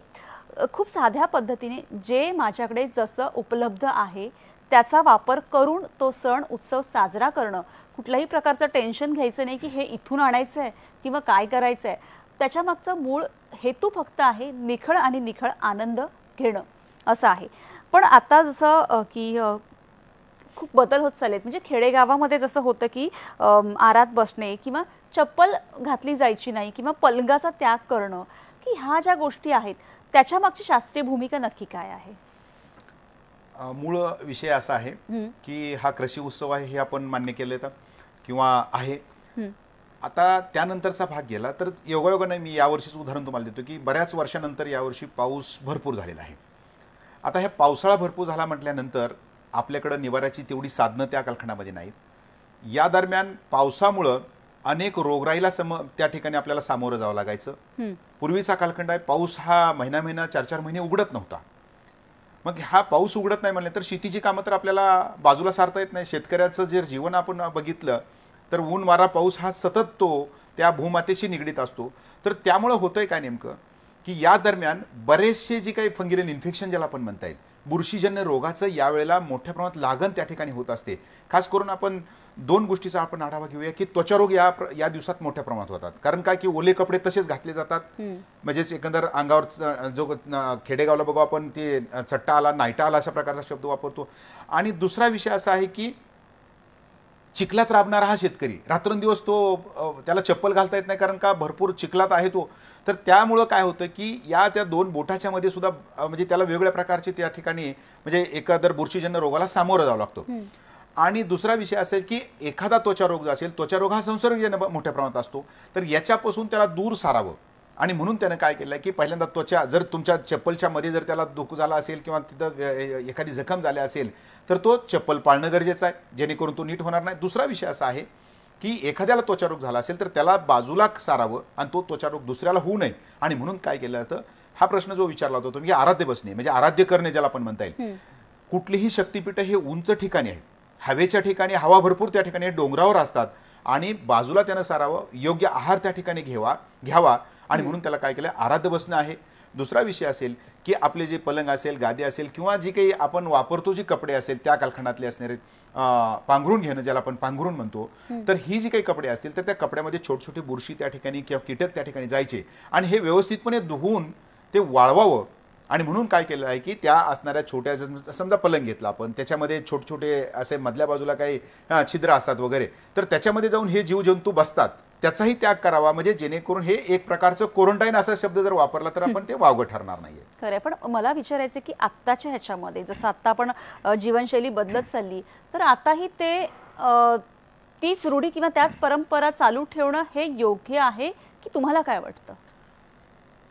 खूप साध्या पद्धतीने जे माझ्याकडे जसं उपलब्ध आहे त्याचा वापर करून तो सण उत्सव साजरा करणं, कुठल्याही प्रकारचं टेन्शन घ्यायचं नाही की हे इथून आणायचं आहे किंवा काय करायचं आहे. त्याच्यामागचं मूळ हेतू फक्त आहे निखळ आणि निखळ आनंद घेणं असं आहे. पण आता जसं की खूप बदल होत चाललेत. म्हणजे खेडेगावामध्ये जसं होतं की आरात बसणे किंवा चप्पल घातली जायची नाही किंवा पलंगाचा त्याग करणं, की ह्या ज्या गोष्टी आहेत त्याच्या मागची शास्त्रीय भूमिका नक्की काय आहे? मूळ विषय असा आहे की हा कृषी उत्सव आहे हे आपण मान्य केलं तर किंवा आहे. आता त्यानंतरचा भाग गेला तर योगायोगाने मी यावर्षीच उदाहरण तुम्हाला देतो की बऱ्याच वर्षानंतर यावर्षी पाऊस भरपूर झालेला आहे. आता ह्या पावसाळा भरपूर झाला म्हटल्यानंतर आपल्याकडे निवाऱ्याची तेवढी साधनं त्या कालखंडामध्ये नाहीत. या दरम्यान पावसामुळं अनेक रोगराईला त्या ठिकाणी आपल्याला सामोरं जावं लागायचं. पूर्वीचा कालखंड आहे, पाऊस हा महिना 4-4 महिने उघडत नव्हता. मग हा पाऊस उघडत नाही म्हणले तर शेतीची कामं तर आपल्याला बाजूला सारता येत नाही. शेतकऱ्याचं जे जीवन आपण बघितलं तर ऊन वारा पाऊस हा सतत तो त्या भूमातेशी निगडीत असतो. तर त्यामुळं होतंय काय नेमकं की या दरम्यान बरेचसे जे काही फंगिरल इन्फेक्शन ज्याला आपण म्हणता येईल, बुरशीजन्य रोगाचं यावेळेला मोठ्या प्रमाणात लागण त्या ठिकाणी होत असते. खास करून आपण 2 गोष्टीचा आपण आढावा घेऊया की त्वचारोग या दिवसात मोठ्या प्रमाणात होतात. कारण काय की ओले कपडे तसेच घातले जातात, म्हणजेच एकंदर अंगावर जो खेडेगावला बघू आपण ते चट्टा आला नाईटा आला अशा प्रकारचा शब्द वापरतो. आणि दुसरा विषय असा आहे की चिखलात राबणारा हा शेतकरी रात्रंदिवस तो त्याला चप्पल घालता येत नाही कारण का भरपूर चिखलात आहे तो. तर त्यामुळं काय होतं की त्या 2 बोटाच्या मध्ये सुद्धा म्हणजे त्याला वेगवेगळ्या प्रकारचे त्या ठिकाणी म्हणजे एखादर बुरशीजन्य रोगाला सामोरं जावं लागतं. आणि दुसरा विषय असेल की एखादा त्वचारोग जो असेल, त्वचारोग हा संसर्गजन्य मोठ्या प्रमाणात असतो, तर याच्यापासून त्याला दूर सारावं. आणि म्हणून त्यानं काय केलं की पहिल्यांदा त्वचा जर तुमच्या चप्पलच्या मध्ये जर त्याला दुख झाला असेल किंवा तिथं एखादी जखम झाली असेल तर तो चप्पल पाळणं गरजेचं आहे, जेणेकरून तो नीट होणार नाही. दुसरा विषय असा आहे की एखाद्याला त्वचारोग झाला असेल तर त्याला बाजूला सारावं आणि तो त्वचारोग दुसऱ्याला होऊ नये. आणि म्हणून काय केलं जातं, हा प्रश्न जो विचारला होता तुम्ही, आराध्य बसणे म्हणजे आराध्य करणे ज्याला आपण म्हणता येईल. कुठलीही शक्तिपीठ हे उंच ठिकाणी आहेत, हवेच्या ठिकाणी, हवा भरपूर त्या ठिकाणी डोंगरावर असतात आणि बाजूला त्यानं सारावं, योग्य आहार त्या ठिकाणी घ्यावा. आणि म्हणून त्याला काय केलं, आराध्य बसणं आहे. दुसरा विषय असेल की आपले जे पलंग असेल, गादी असेल किंवा जी काही आपण वापरतो जी कपडे असेल त्या कालखंडातले असणारे पांघरून घेणं ज्याला आपण पांघरून म्हणतो. तर ही जी काही कपडे असतील तर त्या कपड्यामध्ये छोटी छोटी बुरशी त्या ठिकाणी किंवा कीटक त्या ठिकाणी जायचे आणि हे व्यवस्थितपणे धुवून ते वाळवावं. आणि म्हणून काय केलं आहे की त्या असणाऱ्या छोट्या समजा पलंग घेतला आपण, त्याच्यामध्ये छोटे छोटे असे मधल्या बाजूला काही छिद्र असतात वगैरे, तर त्याच्यामध्ये जाऊन हे जीवजंतू बसतात, त्याचाही त्याग करावा. म्हणजे जेणेकरून हे एक प्रकारचं क्वारंटाईन असा शब्द जर वापरला तर आपण ते वावगं ठरणार नाहीये. खरं. पण मला विचारायचं की आत्ताच्या ह्याच्यामध्ये जसं आत्ता आपण जीवनशैली बदलत चालली तर आताही ते तीच रूढी किंवा त्याच परंपरा चालू ठेवणं हे योग्य आहे की तुम्हाला काय वाटतं?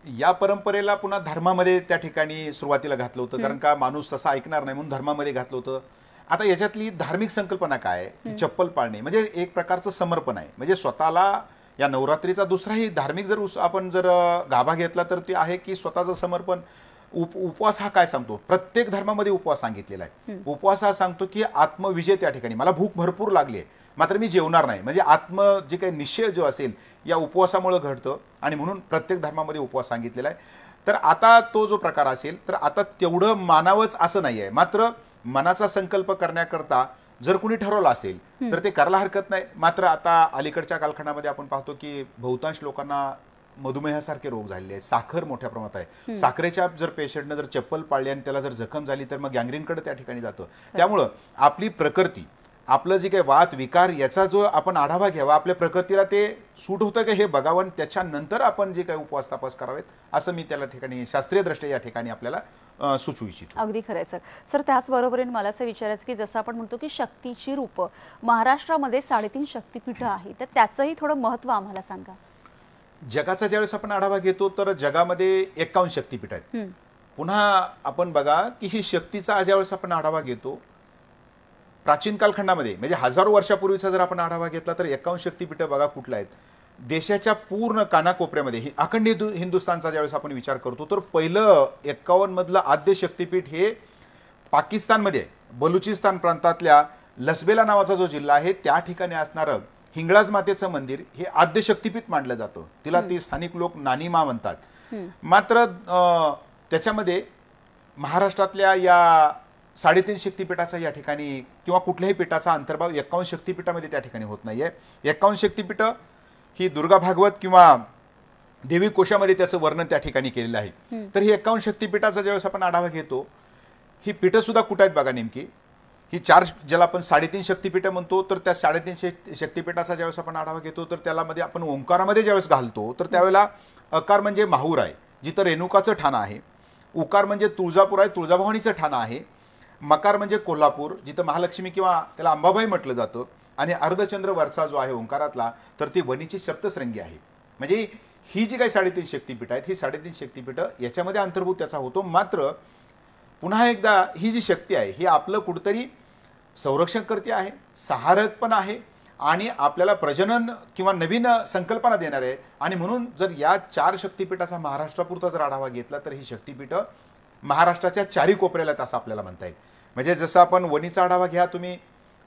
या परंपरेला पुन्हा धर्मामध्ये त्या ठिकाणी सुरुवातीला घातलं होतं, कारण का माणूस तसा ऐकणार नाही म्हणून धर्मामध्ये घातलं होतं. आता याच्यातली धार्मिक संकल्पना काय आहे, चप्पल पाळणे म्हणजे एक प्रकारचं समर्पण आहे. म्हणजे स्वतःला या नवरात्रीचा दुसराही धार्मिक जर आपण जर गाभा घेतला तर ते आहे की स्वतःचं समर्पण. उपवास हा काय सांगतो, प्रत्येक धर्मामध्ये उपवास सांगितलेला आहे. उपवास हा सांगतो की आत्मविजय त्या ठिकाणी, मला भूक भरपूर लागली आहे मात्र मी जेवणार नाही, म्हणजे जे काही निश्चय जो असेल या उपवासामुळे घडतं. आणि म्हणून प्रत्येक धर्मामध्ये उपवास सांगितलेला आहे. तर आता तो जो प्रकार असेल तर आता तेवढं मानावंच असं नाही आहे, मात्र मनाचा संकल्प करण्याकरता जर कुणी ठरवलं असेल तर ते करायला हरकत नाही. मात्र आता अलीकडच्या कालखंडामध्ये आपण पाहतो की बहुतांश लोकांना मधुमेहासारखे रोग झालेले आहेत, साखर मोठ्या प्रमाणात आहे. साखरेच्या जर पेशंटनं जर चप्पल पाळली आणि त्याला जर जखम झाली तर मग गँग्रीनकडे त्या ठिकाणी जातं. त्यामुळं आपली प्रकृती, आपलं जे काही वात विकार याचा जो आपण आढावा घ्यावा, आपल्या प्रकृतीला ते सूट होतं का हे बघावं आणि त्याच्यानंतर आपण जे काही उपवास तपास करावेत असं मी त्याला ठिकाणी शास्त्रीय दृष्ट्या या ठिकाणी आपल्याला सुचवू इच्छितो. अगदी खरं आहे सर. त्याचबरोबरीने मला असं विचारायचं की जसं आपण म्हणतो की शक्तीची रूप महाराष्ट्रामध्ये 3.5 शक्तिपीठं आहे, तर त्याचंही थोडं महत्त्व आम्हाला सांगा. जगाचा ज्यावेळेस आपण आढावा घेतो तर जगामध्ये 51 शक्तिपीठ आहेत. पुन्हा आपण बघा की ही शक्तीचा ज्यावेळेस आपण आढावा घेतो प्राचीन कालखंडामध्ये म्हणजे हजारो वर्षापूर्वीचा जर आपण आढावा घेतला तर 51 शक्तिपीठं बघा कुठल्या आहेत. देशाच्या पूर्ण कानाकोपऱ्यामध्ये ही अखंड हिंदुस्थानचा ज्यावेळेस आपण विचार करतो तर पहिलं 51 मधलं आद्य शक्तिपीठ हे पाकिस्तानमध्ये बलुचिस्तान प्रांतातल्या लसबेला नावाचा जो जिल्हा आहे त्या ठिकाणी असणारं हिंगळाज मातेचं मंदिर हे आद्य शक्तिपीठ मानलं जातं. तिला ती स्थानिक लोक नानीमा म्हणतात. मात्र त्याच्यामध्ये महाराष्ट्रातल्या या 3.5 शक्तिपीठाचा या ठिकाणी किंवा कुठल्याही पीठाचा अंतर्भाव 51 शक्तिपीठामध्ये त्या ठिकाणी होत नाहीये. 51 शक्तिपीठ ही दुर्गा भागवत किंवा देवी कोशामध्ये त्याचं वर्णन त्या ठिकाणी केलेलं आहे. तर ही 51 शक्तिपीठाचा ज्यावेळेस आपण आढावा घेतो ही पीठं सुद्धा कुठे आहेत बघा नेमकी. ही 4 ज्याला आपण 3.5 शक्तिपीठं म्हणतो तर त्या 3.5 शक्तिपीठाचा ज्यावेळेस आपण आढावा घेतो तर त्याला मध्ये आपण ओंकारामध्ये ज्यावेळेस घालतो तर त्यावेळेला अकार म्हणजे माहूर आहे जिथं रेणुकाचं ठाणं आहे, उकार म्हणजे तुळजापूर आहे तुळजाभवानीचं ठाणं आहे, मकार म्हणजे कोल्हापूर जिथं महालक्ष्मी किंवा त्याला अंबाबाई म्हटलं जातं, आणि अर्धचंद्र वरचा जो आहे ओंकारातला तर ती वणीची सप्तशृंगी आहे. म्हणजे ही जी काही 3.5 शक्तिपीठ आहेत ही 3.5 शक्तिपीठ याच्यामध्ये अंतर्भूत त्याचा होतो. मात्र पुन्हा एकदा ही जी शक्ती आहे ही आपलं कुठेतरी संरक्षण करते आहे, सहारक पण आहे आणि आपल्याला प्रजनन किंवा नवीन संकल्पना देणार आहे. आणि म्हणून जर या 4 शक्तिपीठाचा महाराष्ट्रापुरता जर आढावा घेतला तर ही शक्तिपीठ महाराष्ट्राच्या चारी कोपऱ्याला असं आपल्याला म्हणता येईल. म्हणजे जसं आपण वणीचा आढावा घ्या तुम्ही,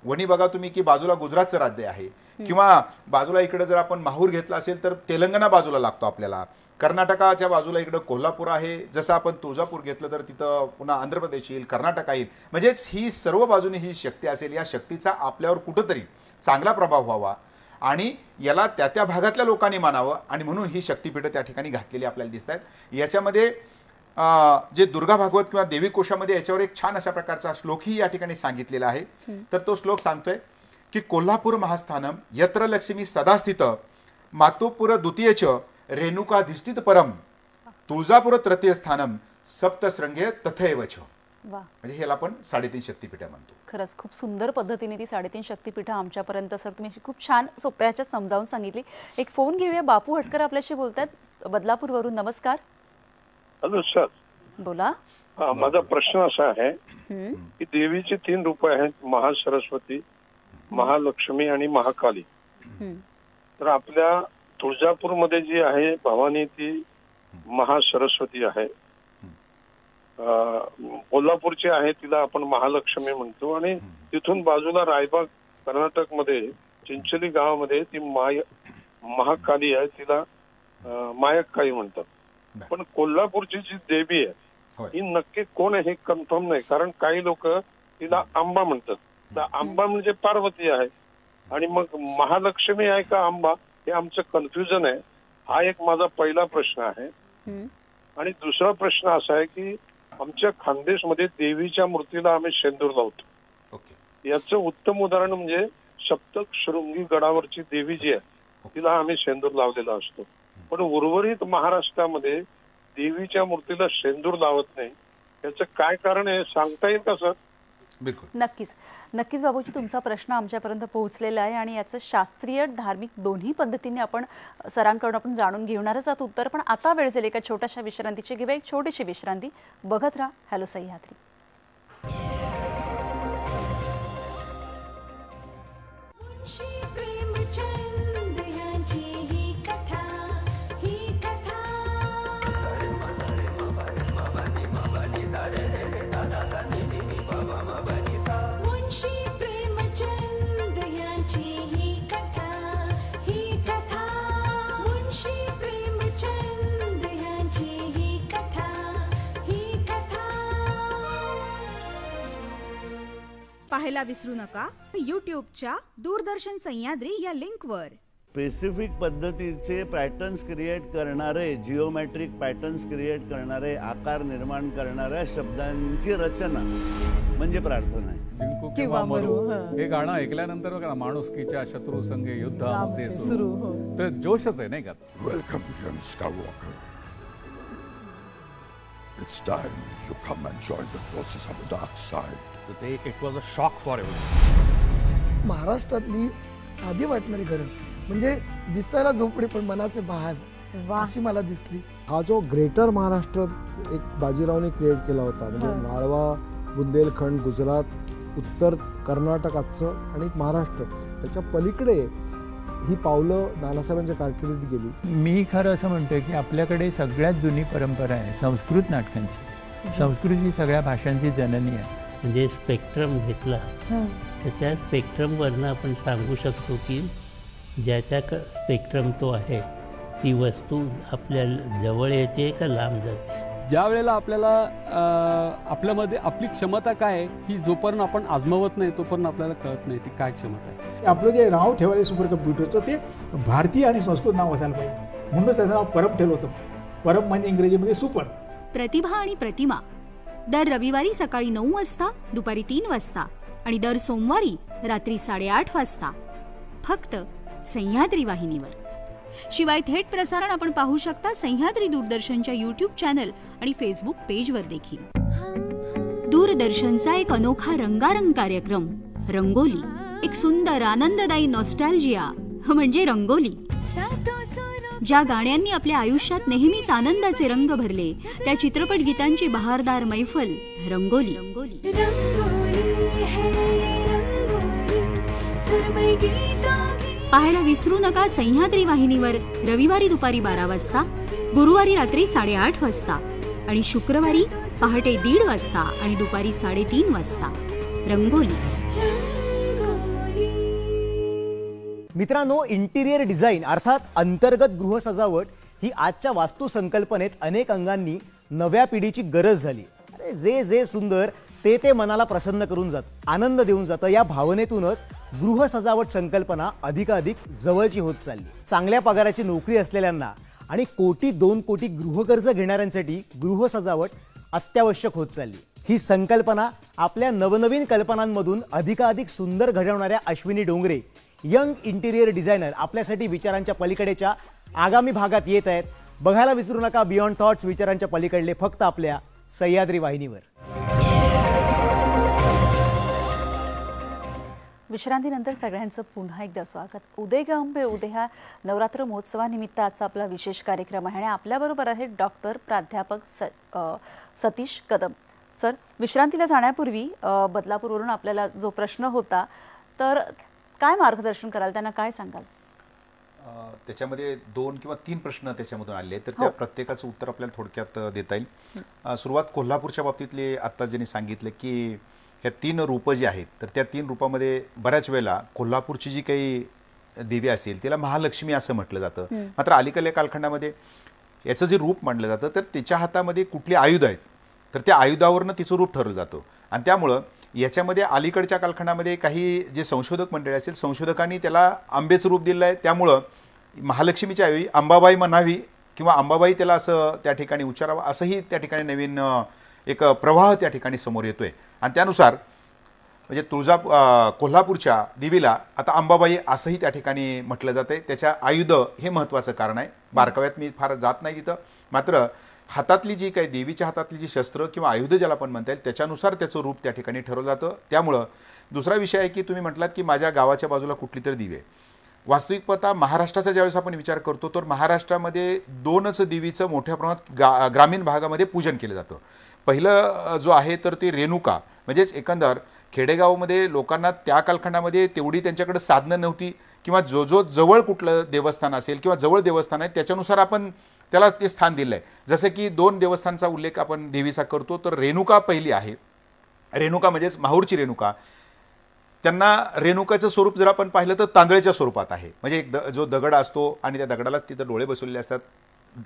वणी बघा तुम्ही की बाजूला गुजरातचं राज्य आहे, किंवा बाजूला इकडे जर आपण माहूर घेतला असेल तर तेलंगणा बाजूला लागतो आपल्याला, कर्नाटकाच्या बाजूला इकडं कोल्हापूर आहे, जसं आपण तुळजापूर घेतलं तर तिथं पुन्हा आंध्र प्रदेश येईल, कर्नाटक येईल. म्हणजेच ही सर्व बाजूने ही शक्ती असेल, या शक्तीचा आपल्यावर कुठंतरी चांगला प्रभाव व्हावा आणि याला त्या त्या भागातल्या लोकांनी मानावं, आणि म्हणून ही शक्तीपीठं त्या ठिकाणी घातलेली आपल्याला दिसत आहेत. याच्यामध्ये जे दुर्गा भागवत किंवा देवी कोशामध्ये याच्यावर एक छान अशा प्रकारचा श्लोकही या ठिकाणी सांगितलेला आहे. तर तो श्लोक सांगतोय की कोल्हापूर महास्थानम यत्र लक्ष्मी सदा स्थित मातोपुर द्वितीयच रेणुकाधिष्ठित परम तुळजापूर तृतीय स्थानम सप्तशृंगे तथैवच. म्हणजे ह्याला आपण 3.5 शक्तीपीठं म्हणतो. खरंच खूप सुंदर पद्धतीने ती 3.5 शक्तीपीठं आमच्यापर्यंत सर तुम्ही खूप छान सोप्या ह्याच्यात समजावून सांगितली. एक फोन घेऊया. बापू हटकर आपल्याशी बोलतात बदलापूरवरून. नमस्कार. Hello sir. बोला. माझा प्रश्न असा आहे की देवीचे 3 रूप आहेत, महासरस्वती, महालक्ष्मी आणि महाकाली. तर आपल्या तुळजापूरमध्ये जी आहे भवानी ती महासरस्वती आहे, कोल्हापूरची आहे तिला आपण महालक्ष्मी म्हणतो, आणि तिथून बाजूला रायबाग कर्नाटक मध्ये चिंचोली गावामध्ये ती महाकाली आहे, तिला मायक्काई म्हणतात. पण कोल्हापूरची जी देवी आहे ही नक्की कोण आहे हे कन्फर्म नाही, कारण काही लोक तिला आंबा म्हणतात. तर आंबा म्हणजे पार्वती आहे, आणि मग महालक्ष्मी आहे का आंबा हे आमचं कन्फ्युजन आहे. हा एक माझा पहिला प्रश्न आहे. आणि दुसरा प्रश्न असा आहे की आमच्या खानदेशमध्ये देवीच्या मूर्तीला आम्ही शेंदूर लावतो. याचं उत्तम उदाहरण म्हणजे सप्तक शृंगी गडावरची देवी जी आहे तिला आम्ही शेंदूर लावलेला असतो. पण उर्वरित महाराष्ट्रामध्ये देवीच्या मूर्तीला शेंदूर लावत नाही. याचं काय कारण आहे सांगता येईल का सर? बिलकुल. नक्कीच नक्कीच बाबूजी, तुमचा प्रश्न आमच्यापर्यंत पोहोचलेला आहे आणि याचं शास्त्रीय धार्मिक दोन्ही पद्धतीने आपण सरांकडून आपण जाणून घेणारच आहोत उत्तर. पण आता वेळ झाली एका छोट्याशा विश्रांतीची. घेऊया एक छोटीशी विश्रांती. बघत राहा हॅलो सह्याद्री. पाहायला विसरू नका YouTubeच्या दूरदर्शन सह्याद्री या लिंकवर. स्पेसिफिक पद्धतीचे पॅटर्न्स क्रिएट करणारे, जिओमेट्रिक पॅटर्न्स क्रिएट करणारे, आकार निर्माण करणाऱ्या शब्दांची रचना म्हणजे प्रार्थना आहे. जिंकू किंवा मरू हे गाणं ऐकल्यानंतर बघा माणुसकीच्या शत्रू संगे युद्ध आमचे सुरू, तर जोशच आहे नाही का? Welcome young Skywalker. It's time you come and join the forces of the dark side. तर ते it was a shock for everyone. महाराष्ट्रातली साधी वाटणारी घरं म्हणजे दिसायला झोपडी पण मनाचे बहार अशी मला दिसली. हा जो ग्रेटर महाराष्ट्र एक बाजीरावने क्रिएट केला होता, म्हणजे माळवा, बुंदेलखंड, गुजरात, उत्तर कर्नाटक आजचं आणि महाराष्ट्र, त्याच्या पलीकडे ही पावलं नानासाहेबांच्या कारकिर्दीत गेली. मी खरं असं म्हणतोय की आपल्याकडे सगळ्यात जुनी परंपरा आहे संस्कृत नाटकांची. संस्कृत ही सगळ्या भाषांची जननी आहे. म्हणजे स्पेक्ट्रम घेतला तर त्या स्पेक्ट्रमवरनं आपण सांगू शकतो की ज्याच्या स्पेक्ट्रम तो आहे ती वस्तू आपल्या जवळ येते का लांब जाते. ज्या वेळेला आपल्याला आपल्यामध्ये आपली क्षमता काय आहे ही जोपर्यंत आपण आजमावत नाही तोपर्यंत आपल्याला कळत नाही ती काय क्षमता आहे. आपलं जे नाव ठेवायला सुपर कम्प्युटरचं ते भारतीय आणि संस्कृत नाव असायला पाहिजे, म्हणूनच त्याचं नाव परम ठेवलं होतं. परम म्हणजे इंग्रजीमध्ये सुपर. प्रतिभा आणि प्रतिमा दर रविवारी सकाळी 9 वाजता, दुपारी 3 वाजता आणि दर सोमवारी रात्री 8:30 वाजता फक्त सह्याद्री वाहिनीवर. शिवाय थेट प्रसारण आपण पाहू शकता सह्याद्री दूरदर्शनच्या YouTube चॅनल आणि फेसबुक पेजवर देखील. दूरदर्शनचा एक अनोखा रंगारंग कार्यक्रम रंगोली, एक सुंदर आनंददायी नॉस्टॅल्जिया म्हणजे रंगोली. ज्या गाण्यांनी आपल्या आयुष्यात नेहमीच आनंदाचे रंग भरले त्या चित्रपट गीतांची बहारदार मैफल रंगोली. पाहायला विसरू नका सह्याद्री वाहिनीवर रविवारी दुपारी 12 वाजता, गुरुवारी रात्री 8:30 वाजता आणि शुक्रवारी पहाटे 1:30 वाजता आणि दुपारी 3:30 वाजता. रंगोली. मित्रांनो, इंटिरियर डिझाईन अर्थात अंतर्गत गृह सजावट ही आजच्या वास्तू संकल्पनेत अनेक अंगांनी नव्या पिढीची गरज झाली. अरे जे जे सुंदर ते ते मनाला प्रसन्न करून जात, आनंद देऊन जातं. या भावनेतूनच गृह सजावट संकल्पना अधिकाधिक जवळची होत चालली. चांगल्या पगाराची नोकरी असलेल्यांना आणि 1-2 कोटी गृहकर्ज घेणाऱ्यांसाठी गृह सजावट अत्यावश्यक होत चालली. ही संकल्पना आपल्या नवनवीन कल्पनांमधून अधिकाधिक सुंदर घडवणाऱ्या Ashwini Dongre, young interior designer, आपल्यासाठी विचारांच्या पलीकडेच्या आगामी भागात येत आहेत. बघायला विसरू नका बियॉन्ड थॉट्स, विचारांच्या पलीकडले, फक्त आपल्या सह्याद्री वाहिनीवर. विश्रांतीनंतर सगळ्यांचं पुन्हा एकदा स्वागत. उदय गांबे उदय हा नवरात्र महोत्सवानिमित्त आजचा आपला विशेष कार्यक्रम आहे आणि आपल्याबरोबर आहेत डॉक्टर प्राध्यापक सतीश कदम. सर, विश्रांतीला जाण्यापूर्वी बदलापूरवरून आपल्याला जो प्रश्न होता, तर काय मार्गदर्शन कराल, त्यांना काय सांगाल? त्याच्यामध्ये 2 किंवा 3 प्रश्न त्याच्यामधून आले, तर त्या प्रत्येकाचं उत्तर आपल्याला थोडक्यात देता येईल. सुरुवात कोल्हापूरच्या बाबतीतले आत्ता ज्यांनी सांगितलं की ह्या 3 रूपं जी आहेत, तर त्या 3 रूपामध्ये बऱ्याच वेळेला कोल्हापूरची जी काही देवी असेल तिला महालक्ष्मी असं म्हटलं जातं. मात्र अलीकडल्या कालखंडामध्ये याचं जे रूप मानलं जातं, तर तिच्या हातामध्ये कुठली आयुध आहेत, तर त्या आयुधावरनं तिचं रूप ठरवलं जातं. आणि त्यामुळं याच्यामध्ये अलीकडच्या कालखंडामध्ये काही जे संशोधक मंडळी असेल, संशोधकांनी त्याला आंबेचं रूप दिलं आहे. त्यामुळं महालक्ष्मीच्या ऐवजी अंबाबाई म्हणावी किंवा अंबाबाई त्याला असं त्या ठिकाणी उच्चारावं, असंही त्या ठिकाणी नवीन एक प्रवाह त्या ठिकाणी समोर येतोय. आणि त्यानुसार म्हणजे कोल्हापूरच्या देवीला आता अंबाबाई असंही त्या ठिकाणी म्हटलं जातंय. त्याच्या आयुध हे महत्त्वाचं कारण आहे. बारकाव्यात मी फार जात नाही तिथं. मात्र हातातली जी काही देवीच्या हातातली जी शस्त्र किंवा आयुध ज्याला आपण म्हणता येईल, त्याच्यानुसार त्याचं रूप त्या ठिकाणी ठरवलं जातं. त्यामुळं दुसरा विषय आहे की तुम्ही म्हटलात की माझ्या गावाच्या बाजूला कुठली तरी देवी आहे. वास्तविक पाहता महाराष्ट्राचा ज्यावेळेस आपण विचार करतो, तर महाराष्ट्रामध्ये 2च देवीचं मोठ्या प्रमाणात ग्रामीण भागामध्ये पूजन केलं जातं. पहिलं जो आहे तर ते रेणुका, म्हणजेच एकंदर खेडेगावमध्ये लोकांना त्या कालखंडामध्ये तेवढी त्यांच्याकडे साधनं नव्हती किंवा जो जवळ कुठलं देवस्थान असेल किंवा जवळ देवस्थान आहे त्याच्यानुसार आपण त्याला ते स्थान दिलं आहे. जसं की 2 देवस्थानांचा उल्लेख आपण देवीचा करतो, तर रेणुका पहिली आहे. रेणुका म्हणजेच माहूरची रेणुका. त्यांना रेणुकाचं स्वरूप जर आपण पाहिलं तर तांदळाच्या स्वरूपात आहे. म्हणजे एक जो दगड असतो आणि त्या दगडाला तिथं डोळे बसवलेले असतात.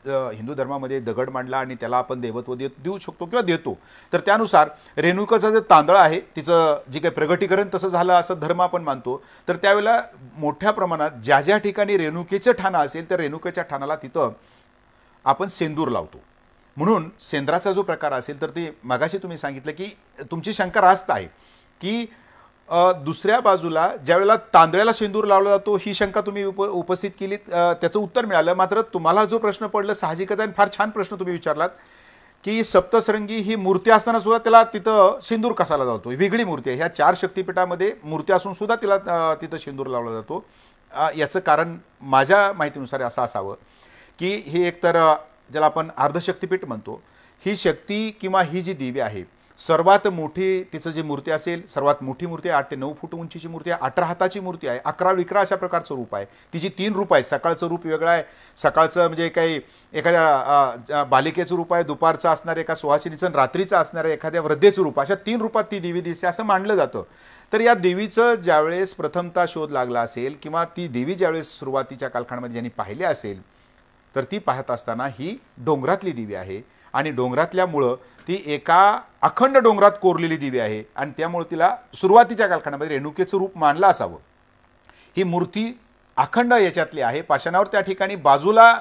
हिंदू धर्मामध्ये दगड मांडला आणि त्याला आपण देवत्व देऊ शकतो किंवा देतो. तर त्यानुसार रेणुकाचा जे तांदळ आहे तिचं जे काही प्रगटीकरण तसं झालं असं धर्म आपण मानतो. तर त्यावेळेला मोठ्या प्रमाणात ज्या ज्या ठिकाणी रेणुकेचं ठाणं असेल तर रेणुकेच्या ठाणाला तिथं आपण सेंदूर लावतो. म्हणून सेंद्राचा जो प्रकार असेल तर ते मगाशी तुम्ही सांगितलं की तुमची शंका रास्त आहे की दुसऱ्या बाजूला ज्यावेळेला तांदळाला शेंदूर लावला जातो ही शंका तुम्ही उपस्थित केली, त्याचं उत्तर मिळालं. मात्र तुम्हाला जो प्रश्न पडला साहजिकच आहे, फार छान प्रश्न तुम्ही विचारलात की सप्तशृंगी ही मूर्ती असताना सुद्धा त्याला तिथं शेंदूर कसाला जातो. वेगळी मूर्ती आहे. ह्या 4 शक्तिपीठामध्ये मूर्ती असून सुद्धा तिला तिथं शेंदूर लावला जातो. याचं कारण माझ्या माहितीनुसार असं असावं की ही एकतर ज्याला आपण अर्धशक्तिपीठ म्हणतो, ही शक्ती किंवा ही जी देवी आहे सर्वात मोठी तिचं जी मूर्ती असेल, सर्वात मोठी मूर्ती आहे, 8 ते 9 फूट उंचीची मूर्ती आहे, 18 हाताची मूर्ती आहे, 11 विक्रा अशा प्रकारचं रूप आहे. तिची 3 रूप आहे. सकाळचं रूप वेगळं आहे, सकाळचं म्हणजे काही एखाद्या बालिकेचं रूप आहे, दुपारचं असणारं एका सुहासिनीचं, रात्रीचं असणारं एखाद्या वृद्धेचं रूप, अशा 3 रूपात ती देवी दिसते असं मानलं जातं. तर या देवीचं ज्यावेळेस प्रथमतः शोध लागला असेल किंवा ती देवी ज्यावेळेस सुरुवातीच्या कालखंडामध्ये ज्यांनी पाहिले असेल तर ती पाहत असताना ही डोंगरातली देवी आहे आणि डोंगरातल्यामुळं ती एका अखंड डोंगरात कोरलेली देवी आहे आणि त्यामुळे तिला सुरुवातीच्या कालखंडामध्ये रेणुकेचं रूप मानलं असावं. ही मूर्ती अखंड याच्यातली आहे. पाषाणावर त्या ठिकाणी बाजूला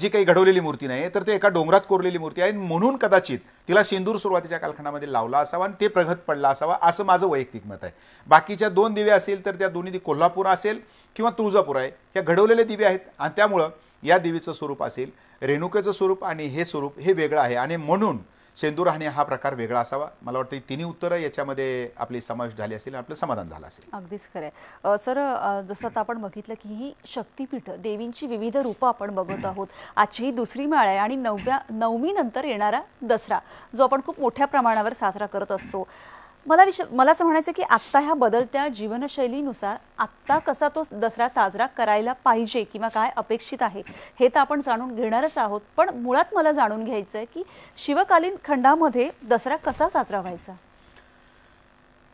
जी काही घडवलेली मूर्ती नाही तर ते एका डोंगरात कोरलेली मूर्ती आहे. म्हणून कदाचित तिला शेंदूर सुरुवातीच्या कालखंडामध्ये लावला असावा आणि ते प्रगत पडला असावा असं माझं वैयक्तिक मत आहे. बाकीच्या 2 दिवे असेल तर त्या दोन्ही कोल्हापूर असेल किंवा तुळजापूर आहे, ह्या घडवलेले दिवे आहेत आणि त्यामुळं या देवीचं स्वरूप असेल, रेणुकेचं स्वरूप आणि हे स्वरूप हे वेगळं आहे आणि म्हणून शेंदूर आणि हा प्रकार वेगळा असावा. मला वाटतं 3 उत्तरं याच्यामध्ये आपली समावेश झाली असेल, आपलं समाधान झालं असेल. अगदीच खरं आहे. सर, जसं आता आपण बघितलं की ही शक्तिपीठ देवींची विविध रूपं आपण बघत आहोत. आजची ही 2री माळ आहे आणि 9वी नंतर येणारा दसरा जो आपण खूप मोठ्या प्रमाणावर साजरा करत असतो. मला असं म्हणायचं की आत्ता ह्या बदलत्या जीवनशैलीनुसार आत्ता कसा तो दसरा साजरा करायला पाहिजे किंवा काय अपेक्षित आहे हे तर आपण जाणून घेणारच आहोत, पण मुळात मला जाणून घ्यायचं आहे की शिवकालीन खंडामध्ये दसरा कसा साजरा व्हायचा.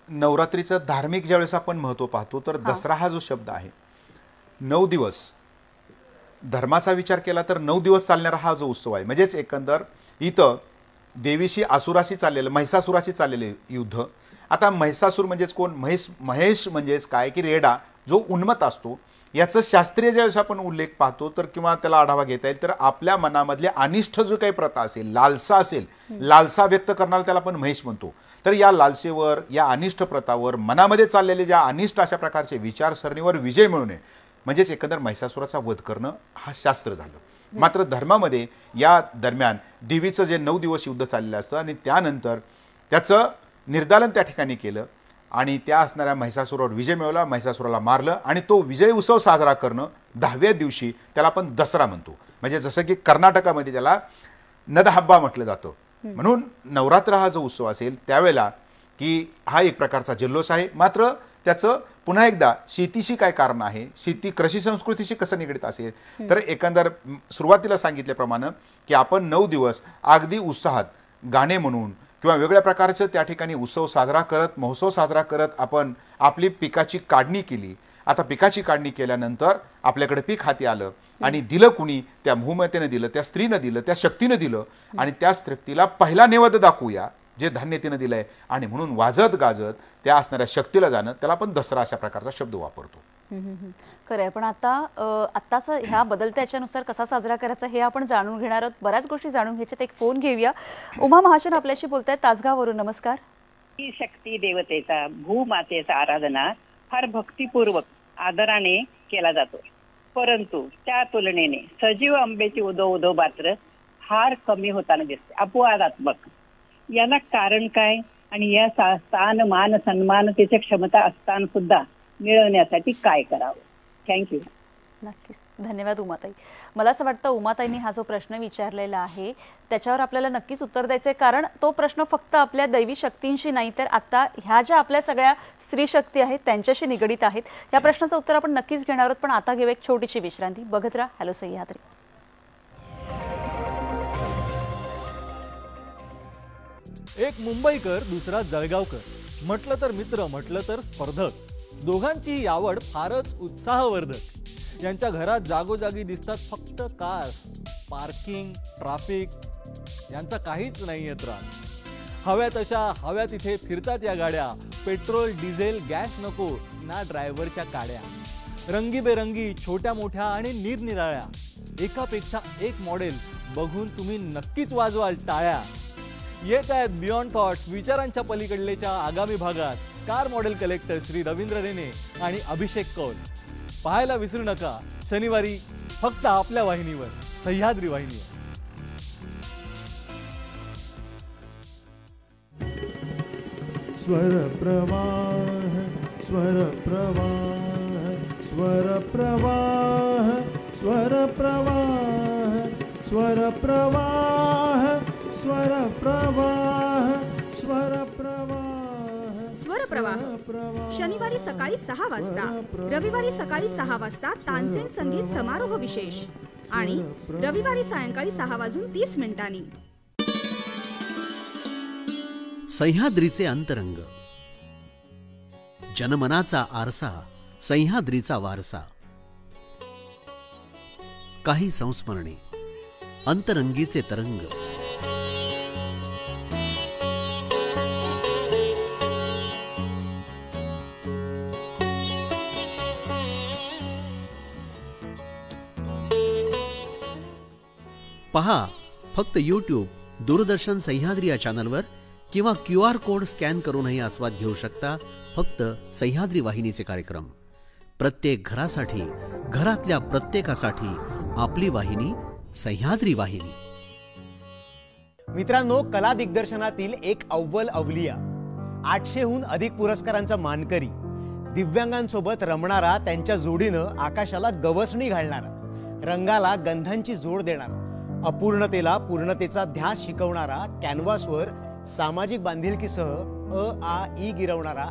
नवरात्रीचं धार्मिक ज्यावेळेस आपण महत्व पाहतो तर दसरा हा जो शब्द आहे 9 दिवस धर्माचा विचार केला तर 9 दिवस चालणारा हा जो उत्सव आहे. म्हणजेच एकंदर इथं देवीशी असुराशी चाललेलं महिषासुराशी चाललेले युद्ध. आता महिषासूर म्हणजेच कोण, महेश म्हणजेच काय की रेडा जो उन्मत्त असतो, याचं शास्त्रीय ज्यावेळेस आपण उल्लेख पाहतो तर किंवा त्याला आढावा घेता येईल तर आपल्या मनामधले अनिष्ट जो काही प्रथा असेल, लालसा असेल, लालसा व्यक्त करणारा त्याला आपण महेश म्हणतो. तर या लालसेवर, या अनिष्ट प्रथावर, मनामध्ये चाललेले ज्या अनिष्ट अशा प्रकारचे विचारसरणीवर विजय मिळवणे म्हणजेच एकंदर महिषासुराचा वध करणं हा शास्त्र झालं. मात्र धर्मामध्ये या दरम्यान देवीचं जे 9 दिवस युद्ध चाललेलं असतं आणि त्यानंतर त्याचं निर्दालन त्या ठिकाणी केलं आणि त्या असणाऱ्या महिषासुरावर विजय मिळवला, महिषासुराला मारलं आणि तो विजय उत्सव साजरा करणं 10व्या दिवशी त्याला आपण दसरा म्हणतो. म्हणजे जसं की कर्नाटकामध्ये त्याला नदहब्बा म्हटलं जातं. म्हणून नवरात्र हा जो उत्सव असेल त्यावेळेला की हा एक प्रकारचा जल्लोष आहे. मात्र त्याचं पुन्हा एकदा शेतीशी काय कारण आहे, शेती कृषी संस्कृतीशी कसं निगडित असेल तर एकंदर सुरुवातीला सांगितल्याप्रमाणे की आपण 9 दिवस अगदी उत्साहात गाणे म्हणून किंवा वेगळ्या प्रकारचं त्या ठिकाणी उत्सव साजरा करत, महोत्सव साजरा करत आपण आपली पिकाची काढणी केली. आता पिकाची काढणी केल्यानंतर आपल्याकडे पीक हाती आलं आणि दिलं कुणी, त्या भूमतेनं दिलं, त्या स्त्रीनं दिलं, त्या शक्तीनं दिलं आणि त्या स्त्रीला पहिला नैवेद्य दाखवूया जे धान्य तिनं दिलंय आणि म्हणून वाजत गाजत त्या असणाऱ्या शक्तीला जाणं त्याला आपण दसरा अशा प्रकारचा शब्द वापरतो. खरंय, पण आत्ताच ह्या बदलत्या याच्यानुसार कसा साजरा करायचा हे आपण जाणून घेणार आहोत. बऱ्याच गोष्टी जाणून घ्यायच्यात. एक फोन घेऊया. उमा महाजन आपल्याशी बोलतायत तासगाववरून. नमस्कार. ही शक्ती देवतेचा, भूमातेचा आराधना फार भक्तिपूर्वक आदराने केला जातो, परंतु त्या तुलनेने सजीव अंबेची उदो उदो पात्र फार कमी होताना दिसते, अपवादात्मक. याला कारण काय आणि या स्थान मान सन्मानतेची क्षमता असताना सुद्धा मिळवण्यासाठी काय करावं? थँक्यू. नक्कीच, धन्यवाद उमाताई. मला असं वाटतं उमाताईंनी हा जो प्रश्न विचारलेला आहे त्याच्यावर आपल्याला नक्कीच उत्तर द्यायचंय, कारण तो प्रश्न फक्त आपल्या दैवी शक्तींशी नाही तर आता ह्या ज्या आपल्या सगळ्या स्त्री शक्ती आहेत त्यांच्याशी निगडीत आहेत. या प्रश्नाचं उत्तर आपण नक्कीच घेणार आहोत, पण आता घेऊ एक छोटीशी विश्रांती. बघत राहा हॅलो सह्याद्री. एक मुंबईकर, दुसरा जळगावकर. म्हटलं तर मित्र, म्हटलं तर स्पर्धक. दोघांची आवड फारच उत्साहवर्धक. यांच्या घरात जागोजागी दिसतात फक्त कार, पार्किंग, ट्रॅफिक यांचा काहीच नाहीये त्रास. हव्या तशा हव्या तिथे फिरतात या गाड्या. पेट्रोल, डिझेल, गॅस नको ना ड्रायव्हरच्या काड्या. रंगीबेरंगी, छोट्या मोठ्या आणि निरनिराळ्या. एकापेक्षा एक मॉडेल बघून तुम्ही नक्कीच वाजवाल टाळ्या. येत आहेत बियॉन्ड थॉट्स, विचारांच्या पलीकडलेच्या आगामी भागात. Car model collector Shri Ravindra Rane आणि अभिषेक कौल. पाहायला विसरू नका शनिवारी फक्त आपल्या वाहिनीवर, सह्याद्री वाहिनीवर. स्वर प्रवाह, स्वर प्रवाह, स्वर प्रवाह, स्वर प्रवाह, स्वर प्रवाह, स्वर प्रवाह, स्वर प्रवाह. स्वरप्रवाह शनिवारी सकाळी 6 वाजता, रविवारी सकाळी 6 वाजता तानसेन संगीत समारोह विशेष आणि रविवारी सायंकाळी 6:30 सह्याद्रीचे अंतरंग, जनमनाचा आरसा, सह्याद्रीचा वारसा. काही संस्मरणे, अंतरंगीचे तरंग. पहा फक्त YouTube, दूरदर्शन सह्याद्री या चॅनलवर किंवा QR कोड स्कॅन करूनही आस्वाद घेऊ शकता फक्त सह्याद्री वाहिनीचे कार्यक्रम. प्रत्येक घरासाठी, घरातल्या प्रत्येकासाठी आपली वाहिनी सह्याद्री वाहिनी. मित्रांनो, कला दिग्दर्शनातील एक अव्वल अवलिया, 800हून अधिक पुरस्कारांचा मानकरी, दिव्यांगांसोबत रमणारा, त्यांच्या जोडीनं आकाशाला गवसणी घालणारा, रंगाला गंधांची जोड देणारा, अपूर्णतेला पूर्णतेचा ध्यास शिकवणारा, कॅनव्हासवर सामाजिक बांधिलकीसह आ ई गिरवणारा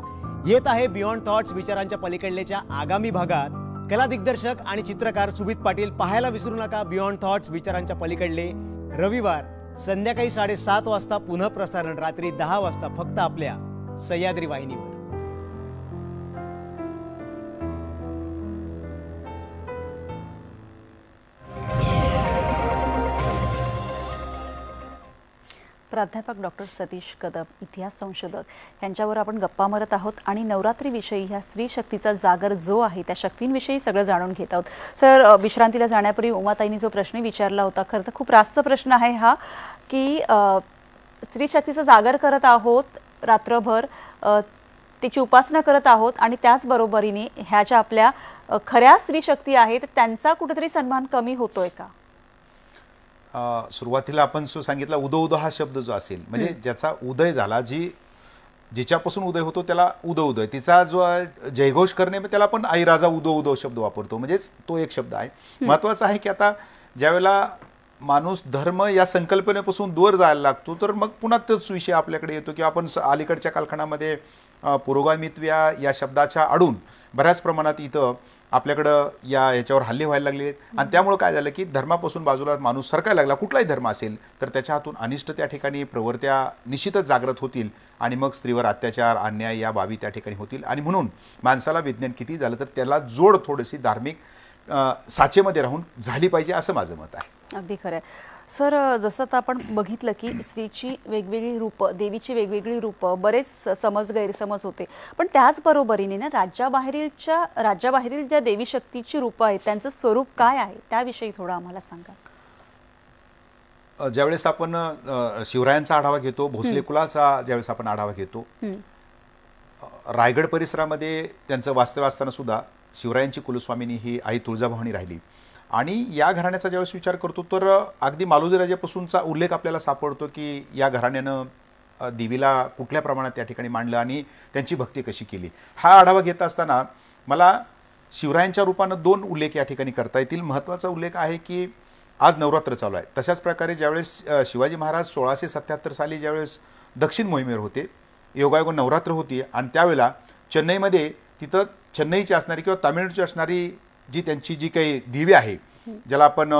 येत आहे बियॉन्ड थॉट्स विचारांच्या पलीकडलेच्या आगामी भागात. कला दिग्दर्शक आणि चित्रकार सुमित पाटील पाहायला विसरू नका. बियॉन्ड थॉट्स विचारांच्या पलीकडले रविवार संध्याकाळी 7:30 वाजता पुनः प्रसारण रात्री 10 वाजता फक्त आपल्या सह्याद्री वाहिनीवर. प्राध्यापक डॉक्टर सतीश कदम, इतिहास संशोधक यांच्यावर आपण गप्पा मारत आहोत आणि नवरात्रीविषयी ह्या स्त्री शक्तीचा जागर जो आहे त्या शक्तींविषयी सगळं जाणून घेत आहोत. सर, विश्रांतीला जाण्यापूर्वी उमाताईंनी जो प्रश्न विचारला होता, खरं तर खूप रास्त प्रश्न आहे हा, की स्त्री शक्तीचा जागर करत आहोत रात्रभर, तिची उपासना करत आहोत आणि त्याचबरोबरीने ह्या ज्या आपल्या खऱ्या स्त्री शक्ती आहेत त्यांचा कुठेतरी सन्मान कमी होतोय का? सुरुवातीला आपण सांगितला उदो उदो हा शब्द जो असेल म्हणजे ज्याचा उदय झाला, जिच्यापासून उदय होतो त्याला उदो उदय, तिचा जो जयघोष करणे त्याला आपण आई राजा उदो उदो शब्द वापरतो, म्हणजेच तो एक शब्द आहे. महत्वाचा आहे की आता ज्यावेळेला माणूस धर्म या संकल्पनेपासून दूर जायला लागतो तर मग पुन्हा तोच विषय आपल्याकडे येतो की आपण अलीकडच्या कालखंडामध्ये पुरोगामित्व या शब्दाच्या आडून बऱ्याच प्रमाणात इथं आपल्याकडं याच्यावर हल्ले व्हायला लागले आणि त्यामुळे काय झालं की धर्मापासून बाजूला माणूस सरकायला लागला. कुठलाही धर्म असेल तर त्याच्या हातून अनिष्ट त्या ठिकाणी प्रवृत्त्या निश्चितच जागृत होतील आणि मग स्त्रीवर अत्याचार अन्याय या बाबी त्या ठिकाणी होतील. आणि म्हणून माणसाला विज्ञान किती झालं तर त्याला जोड थोडीशी धार्मिक साचेमध्ये राहून झाली पाहिजे असं माझं मत आहे. अगदी खरं आहे. सर, जसं आता आपण बघितलं की स्त्रीची वेगवेगळी रूपं, देवीची वेगवेगळी रूपं, बरेच गैरसमज होते, पण त्याचबरोबरीने ना राज्याबाहेरील ज्या देवी शक्तीची रूपं आहेत त्यांचं स्वरूप काय आहे त्याविषयी थोडं आम्हाला सांगा. ज्यावेळेस आपण शिवरायांचा आढावा घेतो, भोसले कुलाचा ज्यावेळेस आपण आढावा घेतो, रायगड परिसरामध्ये त्यांचं वास्तव्य असताना सुद्धा शिवरायांची कुलस्वामिनी ही आई तुळजाभवानी राहिली. आणि या घराण्याचा ज्यावेळेस विचार करतो तर अगदी मालोजी राजापासूनचा उल्लेख आपल्याला सापडतो की या घराण्यानं देवीला कुठल्या प्रमाणात त्या ठिकाणी मांडलं आणि त्यांची भक्ती कशी केली. हा आढावा घेत असताना मला शिवरायांच्या रूपानं 2 उल्लेख या ठिकाणी करता येतील. महत्त्वाचा उल्लेख आहे की आज नवरात्र चालू आहे, तशाच प्रकारे ज्यावेळेस शिवाजी महाराज 1677 साली ज्यावेळेस दक्षिण मोहिमेवर होते, योगायोग नवरात्र होती आणि त्यावेळेला चेन्नईमध्ये तिथं चेन्नईची असणारी किंवा तामिळनाडूची असणारी जी त्यांची जी काही देवी आहे ज्याला आपण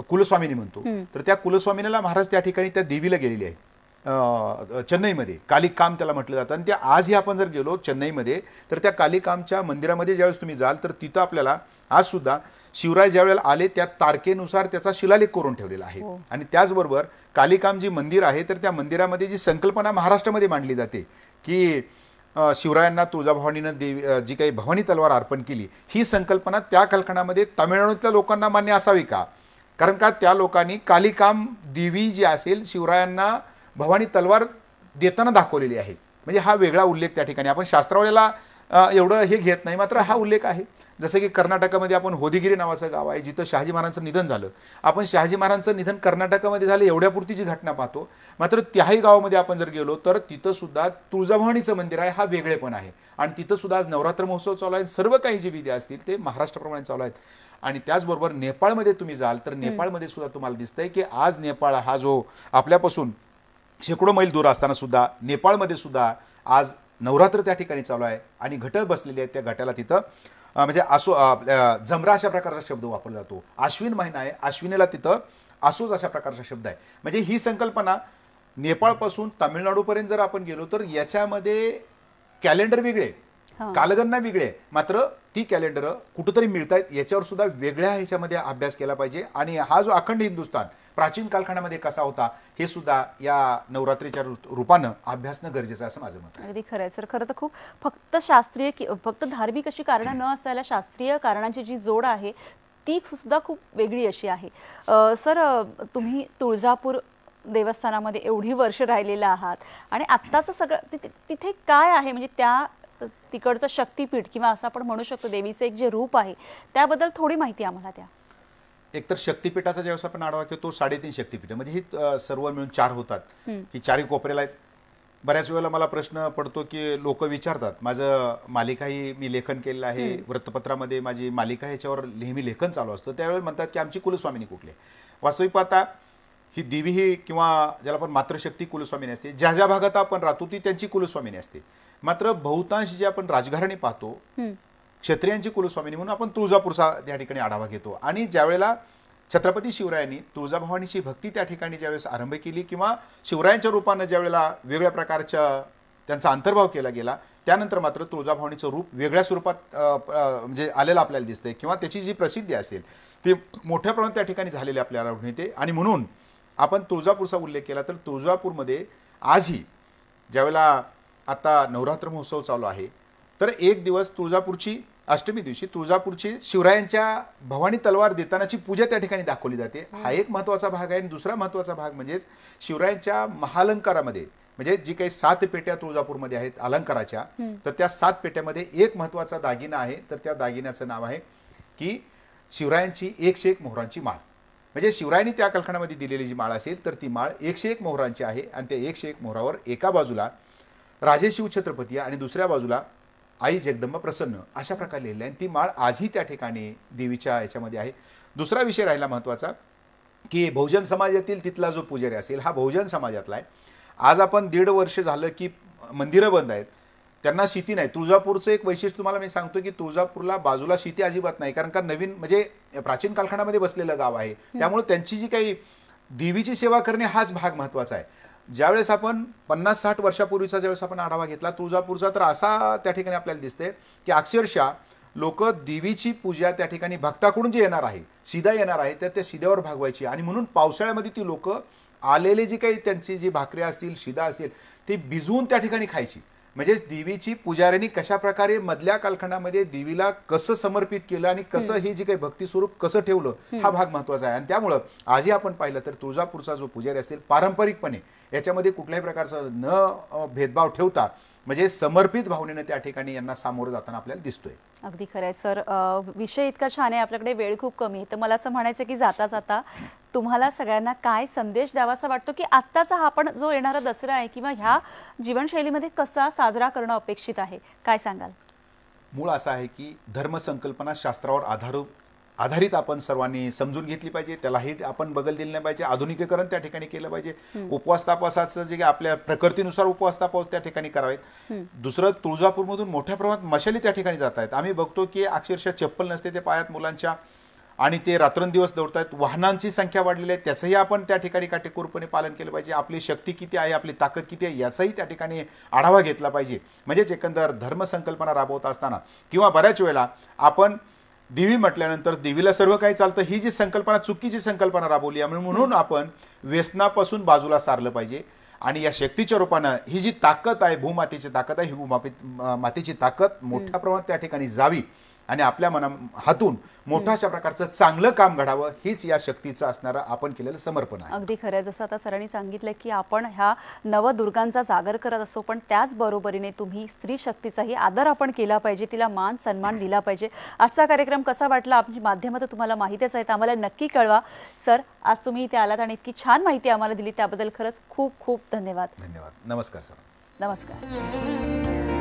कुलस्वामिनी म्हणतो, तर त्या कुलस्वामिनीला महाराज त्या ठिकाणी त्या देवीला गेलेली आहे चेन्नईमध्ये. कालिकाम त्याला म्हटलं जातं. आणि त्या आजही आपण जर गेलो चेन्नईमध्ये तर त्या कालिकामच्या मंदिरामध्ये ज्यावेळेस तुम्ही जाल तर तिथं आपल्याला आज सुद्धा शिवराय ज्यावेळेला आले त्या तारखेनुसार त्याचा शिलालेख करून ठेवलेला आहे. आणि त्याचबरोबर कालिकाम जी मंदिर आहे तर त्या मंदिरामध्ये जी संकल्पना महाराष्ट्रामध्ये मांडली जाते की शिवरायांना तुळजाभवानीनं देवी जी काही भवानी तलवार अर्पण केली, ही संकल्पना त्या कालखंडामध्ये तामिळनाडूतल्या लोकांना मान्य असावी का? कारण का त्या लोकांनी कालिकाम देवी जी असेल शिवरायांना भवानी तलवार देताना दाखवलेली आहे. म्हणजे हा वेगळा उल्लेख त्या ठिकाणी आपण शास्त्रावळीला एवढं हे घेत नाही, मात्र हा उल्लेख आहे. जसं की कर्नाटकामध्ये आपण होदिगिरी नावाचं गाव आहे जिथं शहाजी महाराजांचं निधन झालं. आपण शहाजी महाराजांचं निधन कर्नाटकामध्ये झालं एवढ्यापुरतीची घटना पाहतो, मात्र त्याही गावामध्ये आपण जर गेलो तर तिथं सुद्धा तुळजाभवानीचं मंदिर आहे. हा वेगळेपण आहे आणि तिथं सुद्धा आज नवरात्र महोत्सव चालू आहे. सर्व काही जे विधी असतील ते महाराष्ट्राप्रमाणे चालू आहेत. आणि त्याचबरोबर नेपाळमध्ये तुम्ही जाल तर नेपाळमध्ये सुद्धा तुम्हाला दिसतंय की आज नेपाळ हा जो आपल्यापासून शेकडो मैल दूर असताना सुद्धा नेपाळमध्ये सुद्धा आज नवरात्र त्या ठिकाणी चालू आहे आणि घट बसलेले आहेत. त्या घटाला तिथं म्हणजे जमरा अशा प्रकारचा शब्द वापरला जातो. आश्विन महिना आहे, आश्विनेला तिथं आसूज अशा प्रकारचा शब्द आहे. म्हणजे ही संकल्पना नेपाळपासून तामिळनाडूपर्यंत जर आपण गेलो तर याच्यामध्ये कॅलेंडर वेगळे, कालगणना वेगळे, मात्र ती कॅलेंडर कुठंतरी मिळत आहेत. याच्यावर सुद्धा वेगळ्या ह्याच्यामध्ये अभ्यास केला पाहिजे. आणि हा जो अखंड हिंदुस्थान प्राचीन कालखंडामध्ये कसा होता हे सुद्धा या नवरात्रीच्या रूपानं अभ्यासणं गरजेचं आहे असं माझं मत आहे. अगदी खरं आहे सर. खरं तर खूप फक्त धार्मिक अशी कारणं न असायला शास्त्रीय कारणांची जी जोड आहे ती सुद्धा खूप वेगळी अशी आहे. सर, तुम्ही तुळजापूर देवस्थानामध्ये एवढी वर्ष राहिलेला आहात आणि आत्ताचं सगळं तिथे काय आहे, म्हणजे त्या तिकडचं शक्तीपीठ किंवा असं आपण म्हणू शकतो देवीचं एक जे रूप आहे त्याबद्दल थोडी माहिती आम्हाला द्या. एकतर शक्तीपीठाचा ज्यावेळेस आपण आढावा घेतो 3.5 शक्तीपीठ म्हणजे ही सर्व मिळून 4 होतात. ही 4ही कोपऱ्याला आहेत. बऱ्याच वेळेला मला प्रश्न पडतो की लोक विचारतात, माझं मालिकाही मी लेखन केलेलं आहे, वृत्तपत्रामध्ये माझी मालिका ह्याच्यावर नेहमी लेखन चालू असतं, त्यावेळेस म्हणतात की आमची कुलस्वामिनी कुठली. वास्तविक पाहता ही देवी ही किंवा ज्याला आपण मातृशक्ती कुलस्वामिनी असते, ज्या ज्या भागात आपण राहतो ती त्यांची कुलस्वामिनी असते. मात्र बहुतांश जे आपण राजघराणे पाहतो क्षत्रियांची कुलस्वामिनी म्हणून आपण तुळजापूरचा त्या ठिकाणी आढावा घेतो. आणि ज्यावेळेला छत्रपती शिवरायांनी तुळजाभवानीची भक्ती त्या ठिकाणी ज्यावेळेस आरंभ केली किंवा शिवरायांच्या रूपानं ज्यावेळेला वेगळ्या प्रकारच्या त्यांचा अंतर्भाव केला गेला, त्यानंतर मात्र तुळजाभवानीचं रूप वेगळ्या स्वरूपात म्हणजे आलेलं आपल्याला दिसतंय किंवा त्याची जी प्रसिद्धी असेल ती मोठ्या प्रमाणात त्या ठिकाणी झालेली आपल्याला मिळते. आणि म्हणून आपण तुळजापूरचा उल्लेख केला तर तुळजापूरमध्ये आजही ज्यावेळेला आता नवरात्र महोत्सव चालू आहे तर एक दिवस तुळजापूरची अष्टमी दिवशी तुळजापूरची शिवरायांच्या भवानी तलवार देतानाची पूजा त्या ठिकाणी दाखवली जाते. हा एक महत्त्वाचा भाग आहे. आणि दुसरा महत्त्वाचा भाग म्हणजे शिवरायांच्या महालंकारामध्ये म्हणजे जी काही 7 पेट्या तुळजापूरमध्ये आहेत अलंकाराच्या, तर त्या 7 पेट्यामध्ये एक महत्त्वाचा दागिना आहे. तर त्या दागिन्याचं नाव आहे की शिवरायांची 101 मोहरांची माळ. म्हणजे शिवरायांनी त्या कालखंडामध्ये दिलेली जी माळ असेल तर ती माळ 101 मोहरांची आहे. आणि त्या 101 मोहरावर एका बाजूला राजे शिवछत्रपती आणि दुसऱ्या बाजूला आई जगदंबा प्रसन्न अशा प्रकारे लिहिलेली आहे. ती माळ आजही त्या ठिकाणी देवीच्या याच्यामध्ये आहे. दुसरा विषय राहिला महत्त्वाचा की बहुजन समाजातील तिथला जो पुजारी असेल हा बहुजन समाजातला आहे. आज आपण 1.5 वर्ष झालं की मंदिरं बंद आहेत, त्यांना शेती नाही. तुळजापूरचं एक वैशिष्ट्य तुम्हाला मी सांगतो की तुळजापूरला बाजूला शेती अजिबात नाही, कारण का नवीन म्हणजे प्राचीन कालखंडामध्ये बसलेलं गाव आहे. त्यामुळे त्यांची जी काही देवीची सेवा करणे हाच भाग महत्त्वाचा आहे. ज्यावेळेस आपण 50-60 वर्षापूर्वीचा ज्यावेळेस आपण आढावा घेतला तुळजापूरचा तर असा त्या ठिकाणी आपल्याला दिसते की अक्षरशः लोक देवीची पूजा त्या ठिकाणी भक्ताकडून जे येणार आहे शिदा येणार आहे तर त्या शिद्यावर भागवायची. आणि म्हणून पावसाळ्यामध्ये ती लोक आलेले जी काही त्यांची जी भाकरी असतील शिदा असेल ते भिजवून त्या ठिकाणी खायची. म्हणजे देवीची पुजाऱ्यांनी कशा प्रकारे मधल्या कालखंडामध्ये देवीला कसं समर्पित केलं आणि कसं ही जी काही भक्ती स्वरूप कसं ठेवलं हा भाग महत्त्वाचा आहे. आणि त्यामुळं आजही आपण पाहिलं तर तुळजापूरचा जो पुजारी असेल पारंपरिकपणे याच्यामध्ये कुठल्याही प्रकारचं न भेदभाव ठेवता म्हणजे समर्पित भावनेने त्या ठिकाणी यांना सामोरं जाताना आपल्याला दिसतोय. अगदी खरं आहे सर. विषय इतका छान आहे, आपल्याकडे वेळ खूप कमी आहे, तर मला असं म्हणायचं की जाता जाता तुम्हाला सगळ्यांना काय संदेश द्यावासा वाटतो की आत्ताचा हा आपण जो येणारा दसरा आहे किंवा ह्या जीवनशैलीमध्ये कसा साजरा करणं अपेक्षित आहे, काय सांगाल? मूळ असं आहे की धर्मसंकल्पना शास्त्रावर आधारित आपण सर्वांनी समजून घेतली पाहिजे. त्यालाही आपण बगल दिली नाही पाहिजे. आधुनिकीकरण त्या ठिकाणी केलं पाहिजे. उपवास तापासाचं जे आपल्या प्रकृतीनुसार उपवास तापास त्या ठिकाणी करावेत. दुसरं तुळजापूरमधून मोठ्या प्रमाणात मशाली त्या ठिकाणी जात आहेत. आम्ही बघतो की अक्षरशः चप्पल नसते ते पायात मुलांच्या आणि ते रात्रंदिवस दौडत आहेत. वाहनांची संख्या वाढलेली आहे, त्याचंही आपण त्या ठिकाणी काटेकोरपणे पालन केलं पाहिजे. आपली शक्ती किती आहे, आपली ताकद किती आहे याचाही त्या ठिकाणी आढावा घेतला पाहिजे. म्हणजेच एकंदर धर्मसंकल्पना राबवत असताना किंवा बऱ्याच वेळेला आपण देवी म्हटल्यानंतर देवीला सर्व काही चालतं ही जी संकल्पना चुकीची संकल्पना राबवली आहे. म्हणून आपण व्यसनापासून बाजूला सारलं पाहिजे आणि या शक्तीच्या रूपानं ही जी ताकद आहे भूमातेची ताकद आहे ही मातेची ताकद मोठ्या प्रमाणात त्या ठिकाणी जावी आणि आपल्या हातून मोठ्या अशा प्रकारचं चांगलं काम घडावं हीच या शक्तीचं असणारं आपण केलेलं समर्पण आहे. अगदी खरं. जसं आता सरांनी सांगितलं की आपण ह्या नवदुर्गांचा जागर करत असतो, पण त्याच बरोबरीने तुम्ही स्त्री शक्तीचाही आदर आपण केला पाहिजे, तिला मान सन्मान दिला पाहिजे. आजचा कार्यक्रम कसा वाटला आमची माध्यमात तुम्हाला माहितीच आहे, आम्हाला नक्की कळवा. सर आज तुम्ही इथे आलात आणि इतकी छान माहिती आम्हाला दिली त्याबद्दल खरंच खूप खूप धन्यवाद. धन्यवाद. नमस्कार सर. नमस्कार.